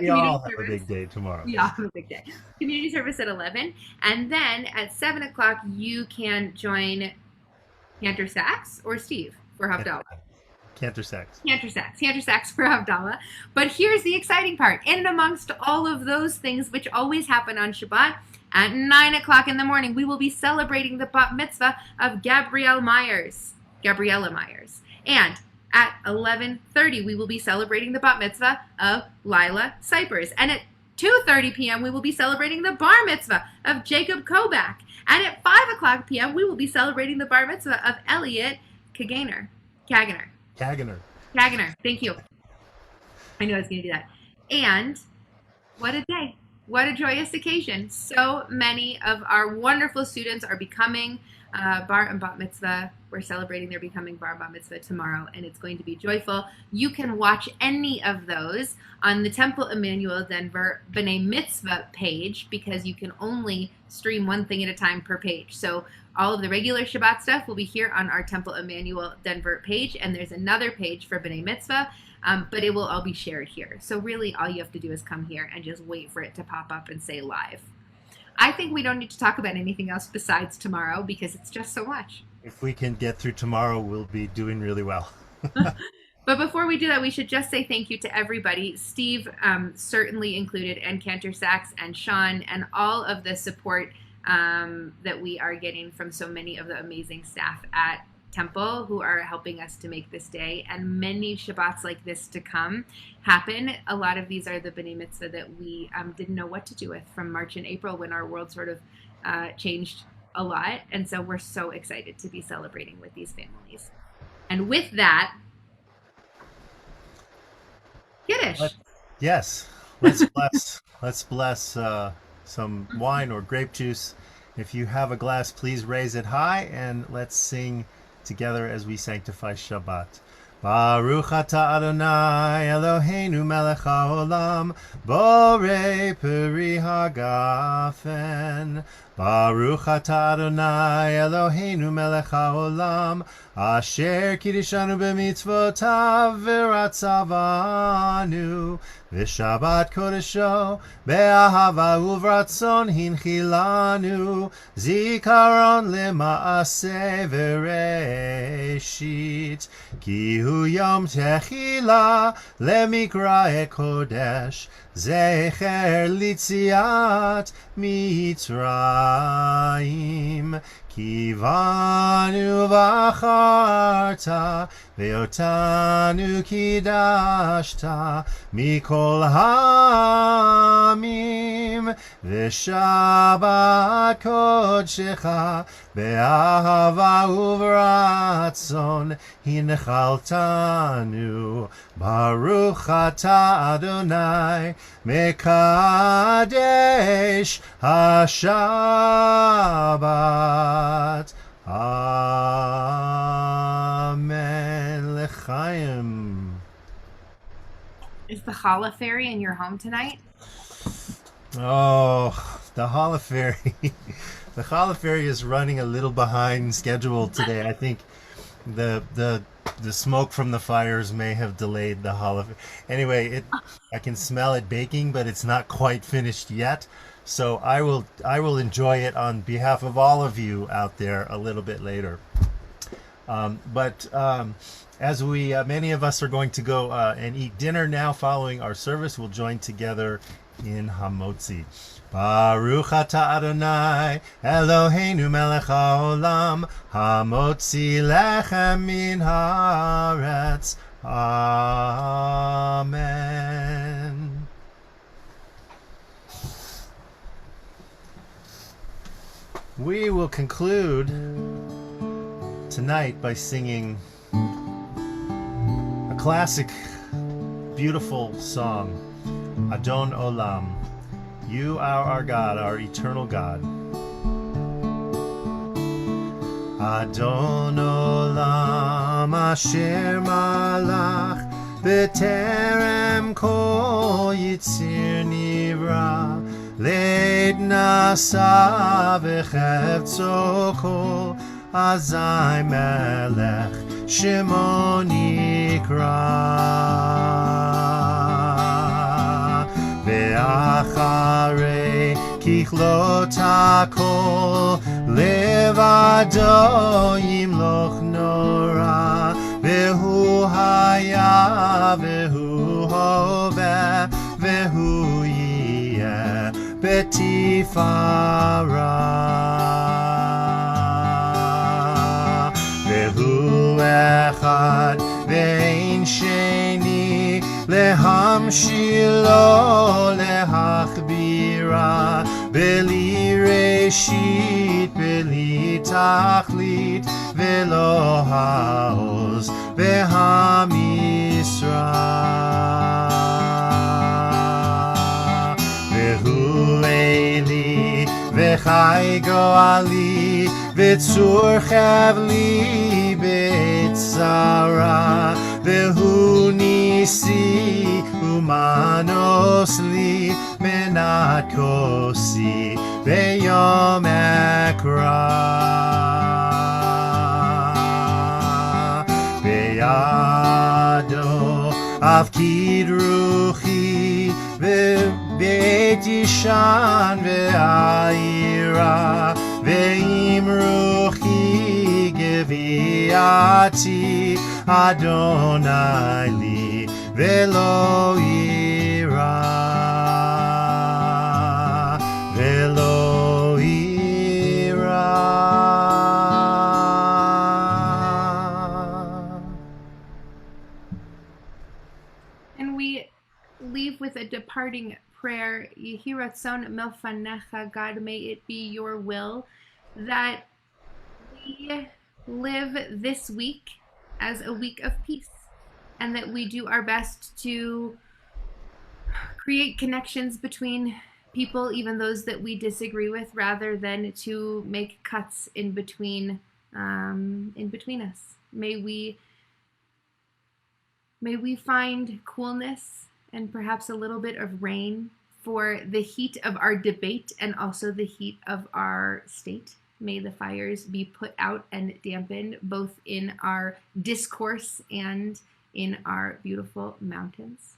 We all have a big day tomorrow. We all have a big day. Community service at 11. And then at 7 o'clock, you can join Cantor Sachs or Steve for Havdalah. Cantor Sachs. Cantor Sachs for Havdalah. But here's the exciting part. In and amongst all of those things, which always happen on Shabbat, at 9 o'clock in the morning, we will be celebrating the bat mitzvah of Gabriella Myers. And at 11:30, we will be celebrating the bat mitzvah of Lila Cypers. And at 2:30 p.m., we will be celebrating the bar mitzvah of Jacob Kobach. And at 5 o'clock p.m., we will be celebrating the bar mitzvah of Elliot Kaganer. Kaganer. Thank you. I knew I was going to do that. And what a day. What a joyous occasion. So many of our wonderful students are becoming bar and bat mitzvah. We're celebrating their becoming bar and bat mitzvah tomorrow, and it's going to be joyful. You can watch any of those on the Temple Emmanuel Denver B'nai Mitzvah page, because you can only stream one thing at a time per page. So all of the regular Shabbat stuff will be here on our Temple Emmanuel Denver page, and there's another page for B'nai Mitzvah, but it will all be shared here. So really all you have to do is come here and just wait for it to pop up and say live. I think we don't need to talk about anything else besides tomorrow, because it's just so much. If we can get through tomorrow, we'll be doing really well. But before we do that, we should just say thank you to everybody. Steve certainly included, and Cantor Sachs and Sean, and all of the support that we are getting from so many of the amazing staff at Temple who are helping us to make this day, and many Shabbats like this to come happen. A lot of these are the B'nai Mitzvah that we didn't know what to do with from March and April, when our world sort of changed a lot. And so we're so excited to be celebrating with these families. And with that, Kiddush. Let's bless some wine or grape juice. If you have a glass, please raise it high, and let's sing together as we sanctify Shabbat. Baruch atah Adonai Eloheinu melech haolam, borei peri hagafen. Baruch atah Adonai Eloheinu melech haolam, asher kiddushanu b'mitzvotav v'ratzavanu, v'shabbat kodesho be'ahava uvratzon hinchilanu, zikaron lema'aseh v'reshit, ki hu yom techila lemikrae kodesh, zecher litziat mitzrayim. Kivanu v'acharta ve'otanu kidashta mikol ha'amim, v'shabbat kodshecha be'ahava uvratzon hinchaltanu. Baruch atah Adonai mekadesh haShabbat. Amen. L'chaim. Is the challah fairy in your home tonight? Oh, the challah fairy. The challah fairy is running a little behind schedule today. I think the smoke from the fires may have delayed the challah. Anyway, I can smell it baking, but it's not quite finished yet. So I will enjoy it on behalf of all of you out there a little bit later. But as we many of us are going to go and eat dinner now following our service, we'll join together in Hamotzi. Baruch atah Adonai Eloheinu melech haolam, hamotzi lechem min haaretz. Amen. We will conclude tonight by singing a classic, beautiful song, Adon Olam. You are our God, our eternal God. Adon Olam asher malach b'terem kol yitzir nivra, leit nasa v'chevtzo kol azai melech shemo nikra. Ve'acharei kichlot hakol levado yimloch nora, vehu haya vehu hoveh vehu yiyeh betifara. Vehu echad ve'ein sheni להמשילו, להכבירה, בלי ראשית, בלי תכלית, ולא העוז והמשרה. והוא אלי, וחי גואלי, וצור חבלי בעת צרה, והוא ניסי ומנוס לי, מנת כוסי ביום אקרא. בידו אפקיד רוחי, ובית ישן ועירה, ועם רוחי גביעתי, אדוני לי ולא יירא, ולא יירא. And we leave with a departing prayer. Yehi ratzon milfanecha, God, may it be your will that we live this week as a week of peace, and that we do our best to create connections between people, even those that we disagree with, rather than to make cuts in between us. May we find coolness and perhaps a little bit of rain for the heat of our debate and also the heat of our state. May the fires be put out and dampened both in our discourse and in our beautiful mountains.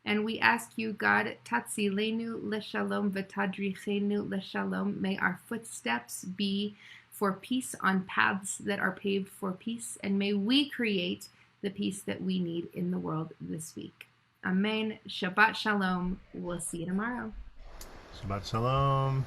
And we ask you, God, tatzilenu leshalom v'tadrichenu leshalom. May our footsteps be for peace on paths that are paved for peace, and may we create the peace that we need in the world this week. Amen. Shabbat shalom. We'll see you tomorrow. Shabbat shalom.